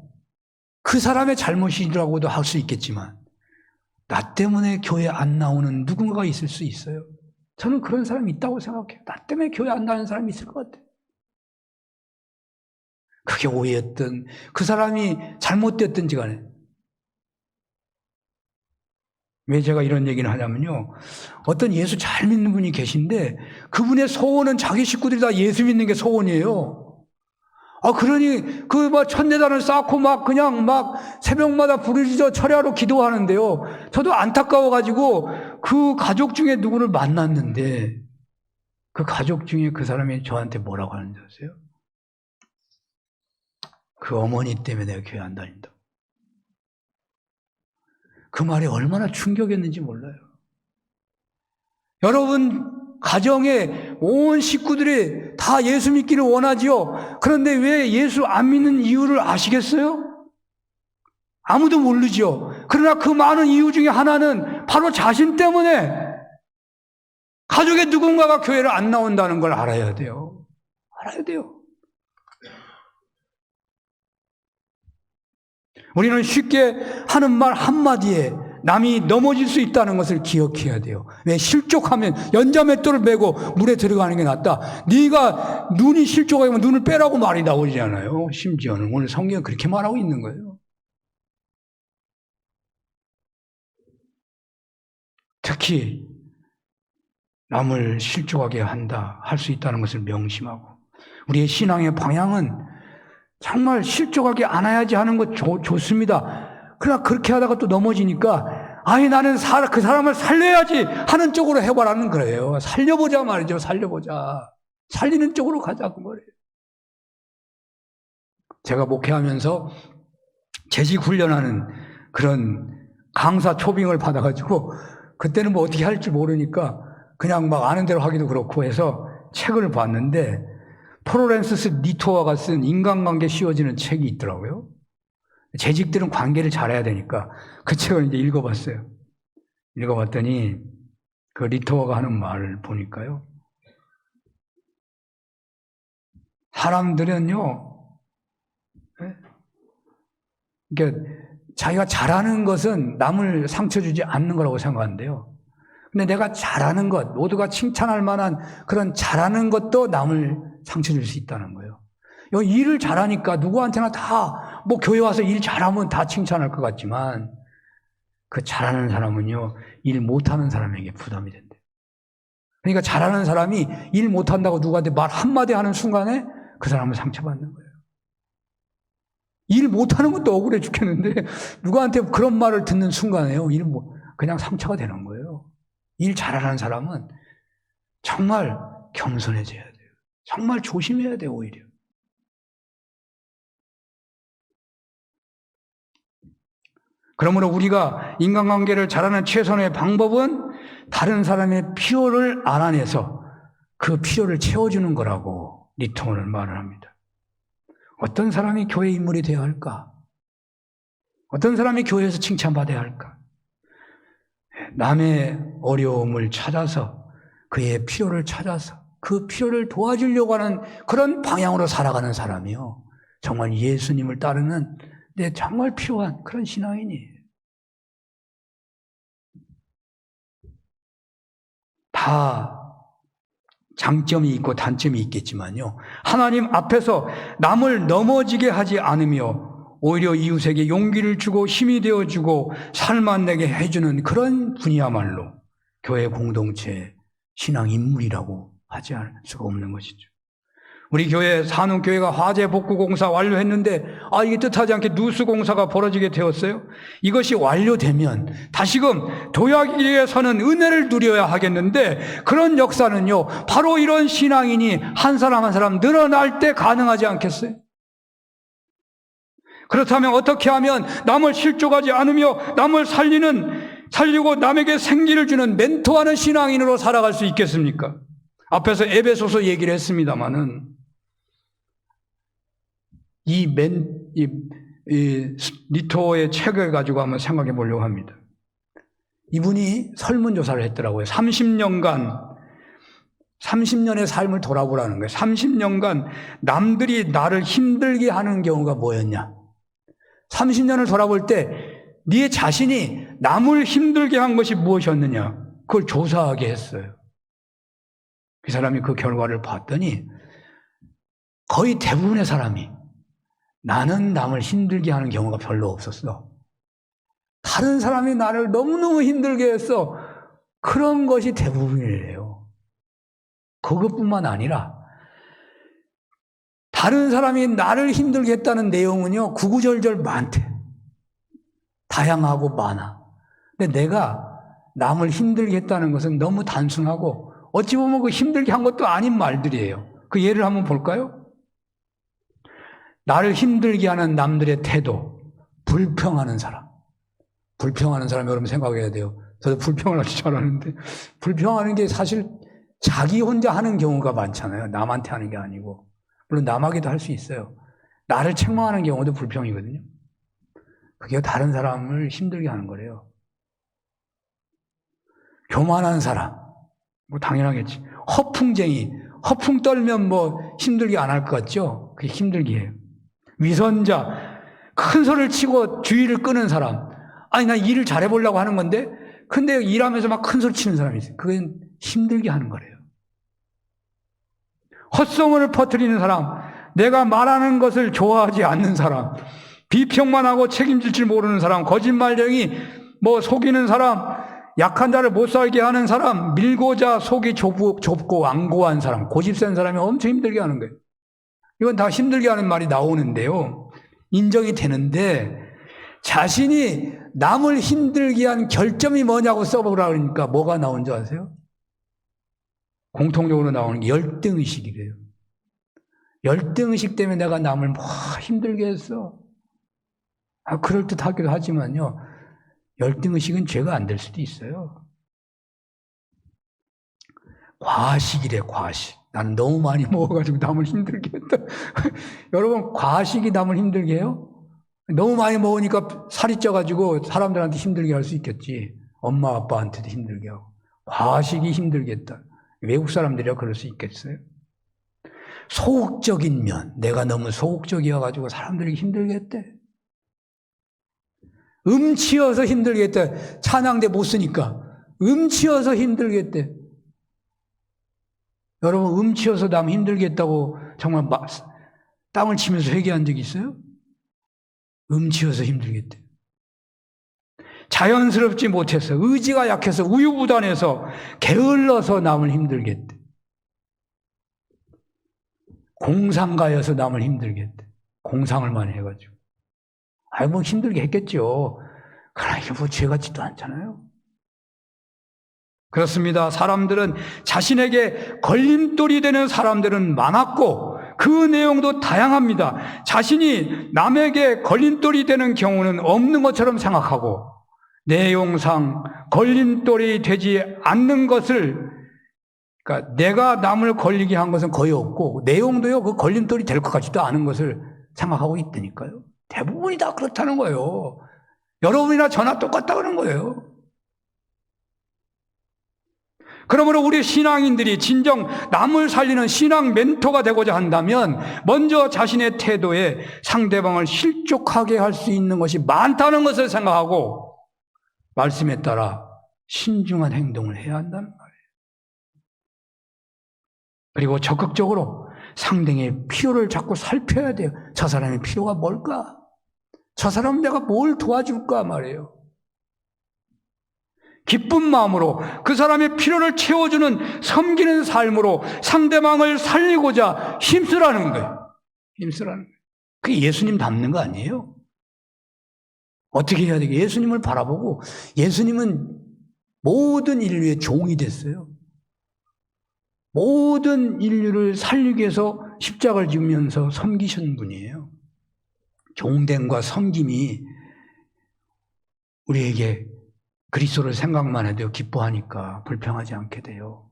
Speaker 1: 그 사람의 잘못이라고도 할 수 있겠지만 나 때문에 교회 안 나오는 누군가가 있을 수 있어요. 저는 그런 사람이 있다고 생각해요. 나 때문에 교회 안 나오는 사람이 있을 것 같아요. 그게 오해였든 그 사람이 잘못됐든지 간에. 왜 제가 이런 얘기를 하냐면요, 어떤 예수 잘 믿는 분이 계신데 그분의 소원은 자기 식구들이 다 예수 믿는 게 소원이에요. 그러니 그 막 천내단을 쌓고 막 그냥 막 새벽마다 부르짖어 철야로 기도하는데요. 저도 안타까워가지고 그 가족 중에 누구를 만났는데 그 가족 중에 그 사람이 저한테 뭐라고 하는지 아세요? 그 어머니 때문에 내가 교회 안 다닌다. 그 말이 얼마나 충격이었는지 몰라요. 여러분 가정에 온 식구들이 다 예수 믿기를 원하지요. 그런데 왜 예수 안 믿는 이유를 아시겠어요? 아무도 모르죠. 그러나 그 많은 이유 중에 하나는 바로 자신 때문에 가족의 누군가가 교회를 안 나온다는 걸 알아야 돼요. 알아야 돼요. 우리는 쉽게 하는 말 한마디에 남이 넘어질 수 있다는 것을 기억해야 돼요. 왜? 실족하면 연자맷돌을 메고 물에 들어가는 게 낫다. 네가 눈이 실족하면 눈을 빼라고 말이 나오잖아요. 심지어는 오늘 성경은 그렇게 말하고 있는 거예요. 특히 남을 실족하게 한다, 할 수 있다는 것을 명심하고 우리의 신앙의 방향은 정말 실족하게 안아야지 하는 것 좋습니다. 그러나 그렇게 하다가 또 넘어지니까 아니 나는 그 사람을 살려야지 하는 쪽으로 해보라는 거예요. 살려보자 말이죠. 살려보자. 살리는 쪽으로 가자 그 말이에요. 제가 목회하면서 재직 훈련하는 그런 강사 초빙을 받아가지고 그때는 뭐 어떻게 할지 모르니까 그냥 막 아는 대로 하기도 그렇고 해서 책을 봤는데 프로렌시스 니토아가 쓴 인간관계 쉬워지는 책이 있더라고요. 재직들은 관계를 잘해야 되니까 그 책을 이제 읽어봤어요. 읽어봤더니 그 리토아가 하는 말을 보니까요. 사람들은요, 그러니까 자기가 잘하는 것은 남을 상처 주지 않는 거라고 생각하는데요. 근데 내가 잘하는 것, 모두가 칭찬할 만한 그런 잘하는 것도 남을 상처 줄 수 있다는 거예요. 일을 잘하니까 누구한테나 다 뭐 교회 와서 일 잘하면 다 칭찬할 것 같지만 그 잘하는 사람은요, 일 못하는 사람에게 부담이 된대요. 그러니까 잘하는 사람이 일 못한다고 누구한테 말 한마디 하는 순간에 그 사람은 상처받는 거예요. 일 못하는 것도 억울해 죽겠는데 누구한테 그런 말을 듣는 순간에요, 그냥 상처가 되는 거예요. 일 잘하는 사람은 정말 겸손해져야 돼요. 정말 조심해야 돼요, 오히려. 그러므로 우리가 인간관계를 잘하는 최선의 방법은 다른 사람의 필요를 알아내서 그 필요를 채워주는 거라고 리통을 말을 합니다. 어떤 사람이 교회 인물이 되어야 할까? 어떤 사람이 교회에서 칭찬받아야 할까? 남의 어려움을 찾아서 그의 필요를 찾아서 그 필요를 도와주려고 하는 그런 방향으로 살아가는 사람이요. 정말 예수님을 따르는 정말 필요한 그런 신앙인이에요. 다 장점이 있고 단점이 있겠지만요. 하나님 앞에서 남을 넘어지게 하지 않으며 오히려 이웃에게 용기를 주고 힘이 되어주고 살만내게 해주는 그런 분이야말로 교회 공동체 신앙 인물이라고 하지 않을 수가 없는 것이죠. 우리 교회 산업교회가 화재 복구 공사 완료했는데 이게 뜻하지 않게 누수 공사가 벌어지게 되었어요. 이것이 완료되면 다시금 도약위에서는 은혜를 누려야 하겠는데 그런 역사는요 바로 이런 신앙인이 한 사람 한 사람 늘어날 때 가능하지 않겠어요? 그렇다면 어떻게 하면 남을 실족하지 않으며 남을 살리고 남에게 생기를 주는 멘토하는 신앙인으로 살아갈 수 있겠습니까? 앞에서 에베소서 얘기를 했습니다마는 이 리토의 책을 가지고 한번 생각해 보려고 합니다. 이분이 설문조사를 했더라고요. 30년의 삶을 돌아보라는 거예요. 30년간 남들이 나를 힘들게 하는 경우가 뭐였냐? 30년을 돌아볼 때 네 자신이 남을 힘들게 한 것이 무엇이었느냐? 그걸 조사하게 했어요. 그 사람이 그 결과를 봤더니 거의 대부분의 사람이 나는 남을 힘들게 하는 경우가 별로 없었어. 다른 사람이 나를 너무너무 힘들게 했어. 그런 것이 대부분이래요. 그것뿐만 아니라 다른 사람이 나를 힘들게 했다는 내용은요 구구절절 많대. 다양하고 많아. 근데 내가 남을 힘들게 했다는 것은 너무 단순하고 어찌 보면 그 힘들게 한 것도 아닌 말들이에요. 그 예를 한번 볼까요? 나를 힘들게 하는 남들의 태도, 불평하는 사람. 불평하는 사람 여러분 생각해야 돼요. 저도 불평을 아주 잘하는데 불평하는 게 사실 자기 혼자 하는 경우가 많잖아요. 남한테 하는 게 아니고. 물론 남에게도 할 수 있어요. 나를 책망하는 경우도 불평이거든요. 그게 다른 사람을 힘들게 하는 거래요. 교만한 사람, 뭐 당연하겠지. 허풍쟁이, 허풍 떨면 뭐 힘들게 안 할 것 같죠? 그게 힘들게 해요. 위선자, 큰 소리를 치고 주의를 끄는 사람. 나 일을 잘해보려고 하는 건데, 근데 일하면서 막 큰 소리 치는 사람이 있어요. 그건 힘들게 하는 거래요. 헛소문을 퍼뜨리는 사람, 내가 말하는 것을 좋아하지 않는 사람, 비평만 하고 책임질 줄 모르는 사람, 거짓말쟁이, 속이는 사람, 약한 자를 못 살게 하는 사람, 밀고자 속이 좁고 완고한 사람, 고집센 사람이 엄청 힘들게 하는 거예요. 이건 다 힘들게 하는 말이 나오는데요. 인정이 되는데 자신이 남을 힘들게 한 결점이 뭐냐고 써보라 그러니까 뭐가 나온 줄 아세요? 공통적으로 나오는 게 열등의식이래요. 열등의식 때문에 내가 남을 힘들게 했어. 그럴듯하기도 하지만요. 열등의식은 죄가 안 될 수도 있어요. 과식이래, 과식. 나는 너무 많이 먹어가지고 남을 힘들게 했다. 여러분, 과식이 남을 힘들게 해요? 너무 많이 먹으니까 살이 쪄가지고 사람들한테 힘들게 할 수 있겠지. 엄마, 아빠한테도 힘들게 하고. 과식이 힘들게 했다. 외국 사람들이야 그럴 수 있겠어요? 소극적인 면, 내가 너무 소극적이어가지고 사람들이 힘들게 했대. 음치여서 힘들게 했대. 찬양대 못 쓰니까. 음치여서 힘들게 했대. 여러분, 음치여서 남 힘들게 했다고 정말 땅을 치면서 회개한 적이 있어요? 음치여서 힘들게 했대. 자연스럽지 못해서, 의지가 약해서, 우유부단해서, 게을러서 남을 힘들게 했대. 공상가여서 남을 힘들게 했대. 공상을 많이 해가지고. 뭐 힘들게 했겠죠. 그러나 이게 뭐 죄 같지도 않잖아요. 그렇습니다. 사람들은 자신에게 걸림돌이 되는 사람들은 많았고 그 내용도 다양합니다. 자신이 남에게 걸림돌이 되는 경우는 없는 것처럼 생각하고 내용상 걸림돌이 되지 않는 것을 그러니까 내가 남을 걸리게 한 것은 거의 없고 내용도요 그 걸림돌이 될 것 같지도 않은 것을 생각하고 있다니까요. 대부분이 다 그렇다는 거예요. 여러분이나 저나 똑같다 그런 거예요. 그러므로 우리 신앙인들이 진정 남을 살리는 신앙 멘토가 되고자 한다면 먼저 자신의 태도에 상대방을 실족하게 할 수 있는 것이 많다는 것을 생각하고 말씀에 따라 신중한 행동을 해야 한다는 말이에요. 그리고 적극적으로 상대의 필요를 자꾸 살펴야 돼요. 저 사람의 필요가 뭘까? 저 사람 내가 뭘 도와줄까 말이에요. 기쁜 마음으로 그 사람의 필요를 채워주는 섬기는 삶으로 상대방을 살리고자 힘쓰라는 거예요. 힘쓰라는 거예요. 그게 예수님 닮는 거 아니에요? 어떻게 해야 되게? 예수님을 바라보고 예수님은 모든 인류의 종이 됐어요. 모든 인류를 살리기 위해서 십자가를 지으면서 섬기신 분이에요. 종됨과 섬김이 우리에게 그리스도를 생각만 해도 기뻐하니까 불평하지 않게 돼요.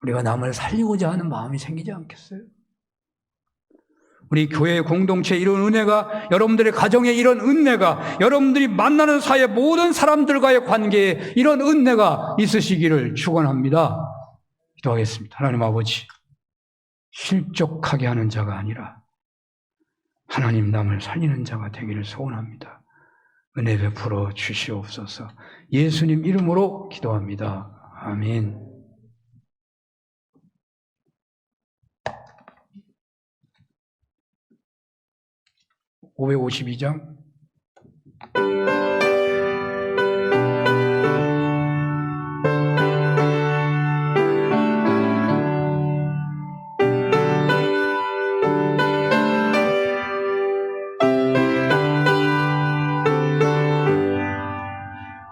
Speaker 1: 우리가 남을 살리고자 하는 마음이 생기지 않겠어요? 우리 교회 공동체에 이런 은혜가, 여러분들의 가정에 이런 은혜가, 여러분들이 만나는 사이의 모든 사람들과의 관계에 이런 은혜가 있으시기를 축원합니다. 기도하겠습니다. 하나님 아버지, 실족하게 하는 자가 아니라 하나님 남을 살리는 자가 되기를 소원합니다. 은혜 베풀어 주시옵소서. 예수님 이름으로 기도합니다. 아멘. (552장)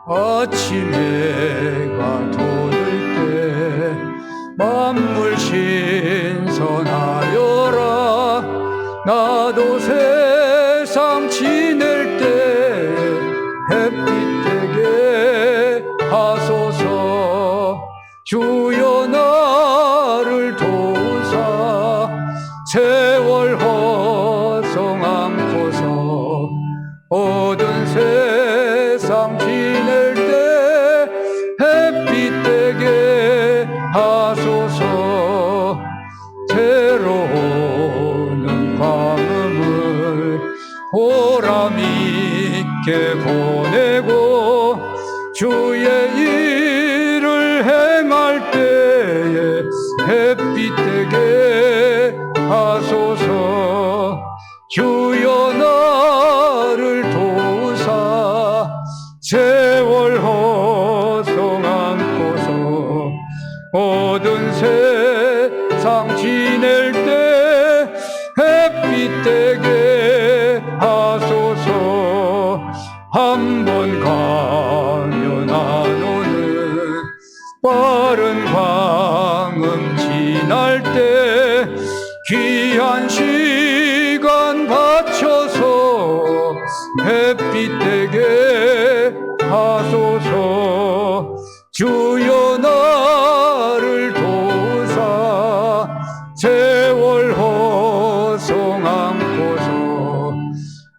Speaker 1: 아침 해가 돋을 때 만물 신선하여라. 나도 세상 지낼 때 햇빛 되게 하소서. 주여 나를 도우사 세월 허송 않고서 어두운 세상 지낼 때 햇빛 되게 하소서. 새로운 광음을 보람 있게 보내고 주의 일을 행할 때에 햇빛 되게 하소서. 주여 나를 도우사 세월 허송 않고서 어두운 세상 지낼 때 햇빛 되게 하소서. 한 번 가면 안 오는 빠른 광음 지날 때 귀한 시간 바쳐서 햇빛 되게 하소서. 주여 나를 도우사 세월 허송 않고서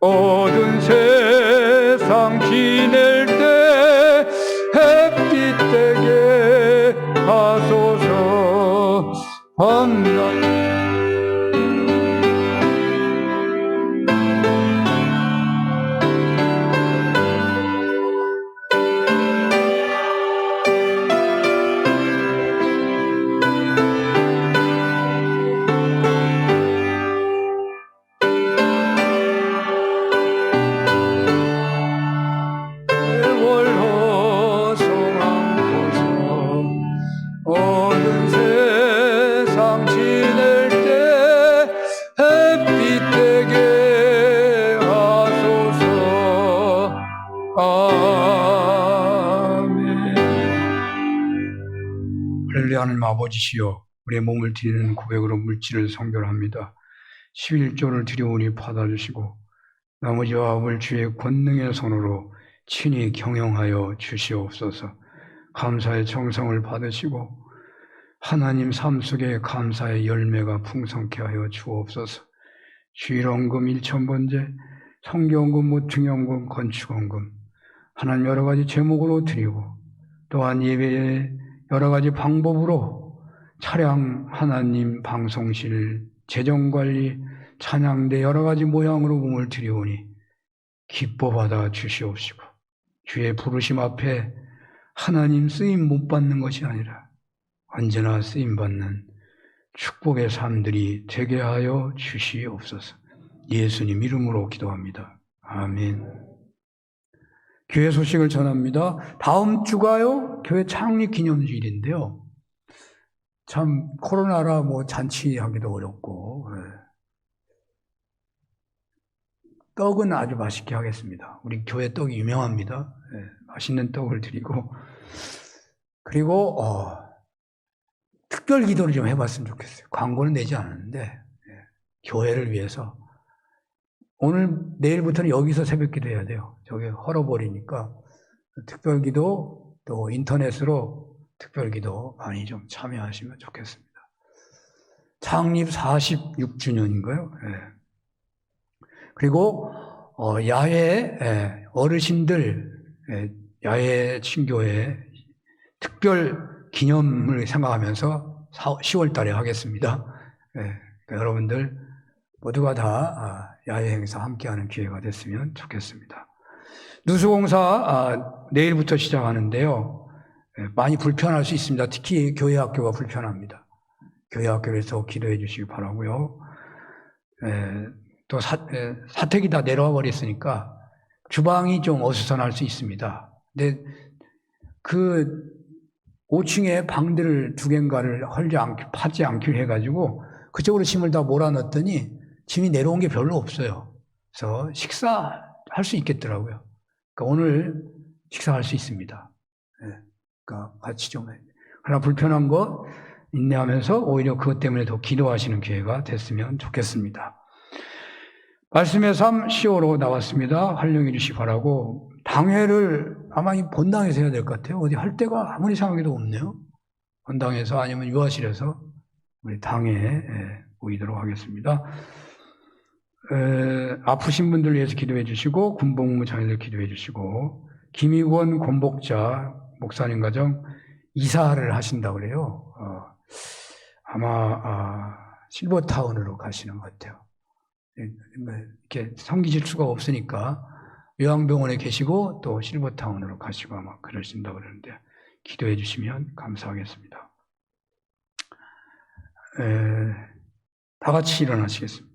Speaker 1: 어두운 세상 지낼 때 햇빛 되게 하소서. 밤낮 하나님 아버지시여, 우리의 몸을 드리는 고백으로 물질을 성결합니다. 11조를 드려오니 받아주시고 나머지 화합을 주의 권능의 손으로 친히 경영하여 주시옵소서. 감사의 정성을 받으시고 하나님 삶 속에 감사의 열매가 풍성케 하여 주옵소서. 주일원금 1,000번제, 성경금, 모퉁이원금, 건축원금, 하나님 여러 가지 제목으로 드리고, 또한 예배의 여러 가지 방법으로 차량, 하나님 방송실, 재정관리, 찬양대 여러 가지 모양으로 몸을 드리오니 기뻐 받아 주시옵시고, 주의 부르심 앞에 하나님 쓰임 못 받는 것이 아니라 언제나 쓰임 받는 축복의 삶들이 되게 하여 주시옵소서. 예수님 이름으로 기도합니다. 아멘. 교회 소식을 전합니다. 다음 주가요, 교회 창립 기념주일인데요. 참 코로나라 뭐 잔치하기도 어렵고, 떡은 아주 맛있게 하겠습니다. 우리 교회 떡이 유명합니다. 맛있는 떡을 드리고, 그리고 특별 기도를 좀 해봤으면 좋겠어요. 광고는 내지 않았는데 교회를 위해서 오늘 내일부터는 여기서 새벽 기도 해야 돼요. 저기 헐어버리니까 특별 기도, 또 인터넷으로 특별 기도 많이 좀 참여하시면 좋겠습니다. 창립 46주년인가요? 그리고 야외 어르신들 야외 친교회 특별 기념을 생각하면서 10월 달에 하겠습니다. 그러니까 여러분들 모두가 다 야외 행사 함께하는 기회가 됐으면 좋겠습니다. 누수공사 내일부터 시작하는데요. 많이 불편할 수 있습니다. 특히 교회 학교가 불편합니다. 교회 학교에서 기도해 주시기 바라고요. 또 사택이 다 내려와 버렸으니까 주방이 좀 어수선할 수 있습니다. 근데 그 5층에 방들을 2개인가를 파지 않기로 해가지고 그쪽으로 짐을 다 몰아넣었더니 짐이 내려온 게 별로 없어요. 그래서 식사할 수 있겠더라고요. 그러니까 오늘 식사할 수 있습니다. 그러니까 같이 좀 그러나 불편한 거 인내하면서 오히려 그것 때문에 더 기도하시는 기회가 됐으면 좋겠습니다. 말씀의 삶 10월호 나왔습니다. 활용해 주시기 바라고, 당회를 아마 이 본당에서 해야 될 것 같아요. 어디 할 데가 아무리 생각해도 없네요. 본당에서 아니면 유아실에서 우리 당회에 모이도록 하겠습니다. 아프신 분들 위해서 기도해 주시고, 군복무 자녀들 기도해 주시고, 김익원 권복자 목사님 가정 이사를 하신다고 그래요. 아마 실버타운으로 가시는 것 같아요. 이렇게 섬기실 수가 없으니까 요양병원에 계시고 또 실버타운으로 가시고 아마 그러신다고 그러는데 기도해 주시면 감사하겠습니다. 다 같이 일어나시겠습니다.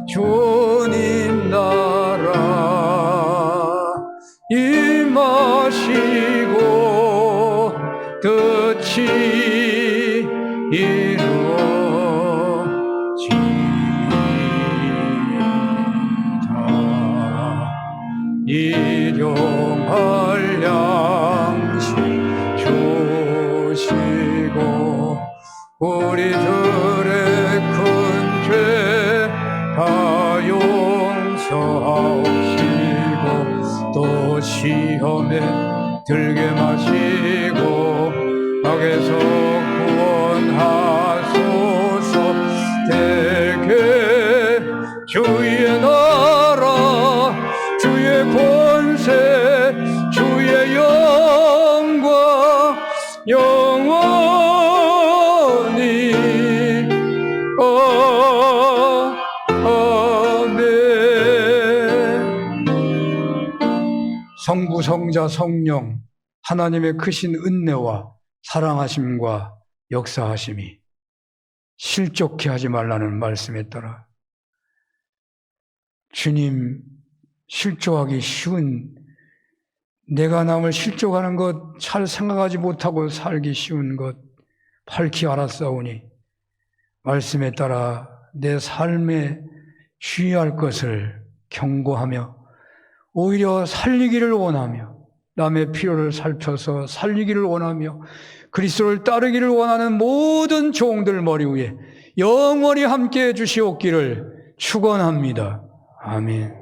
Speaker 1: 주님 나라 임하시고 뜻이 이루어지다. 일용할 양식 주시고 우리들의 큰 죄 다 용서하옵시고 또 시험에 들게 마시고 악에서 구원하소서. 대개 주의 나라 주의 권세 주의 영광 영원히 성부, 성자, 성령 하나님의 크신 은혜와 사랑하심과 역사하심이 실족케 하지 말라는 말씀에 따라 주님 실족하기 쉬운 내가 남을 실족하는 것, 잘 생각하지 못하고 살기 쉬운 것 밝히 알았사오니 말씀에 따라 내 삶에 주의할 것을 경고하며 오히려 살리기를 원하며 남의 필요를 살펴서 살리기를 원하며 그리스도를 따르기를 원하는 모든 종들 머리 위에 영원히 함께해 주시옵기를 축원합니다. 아멘.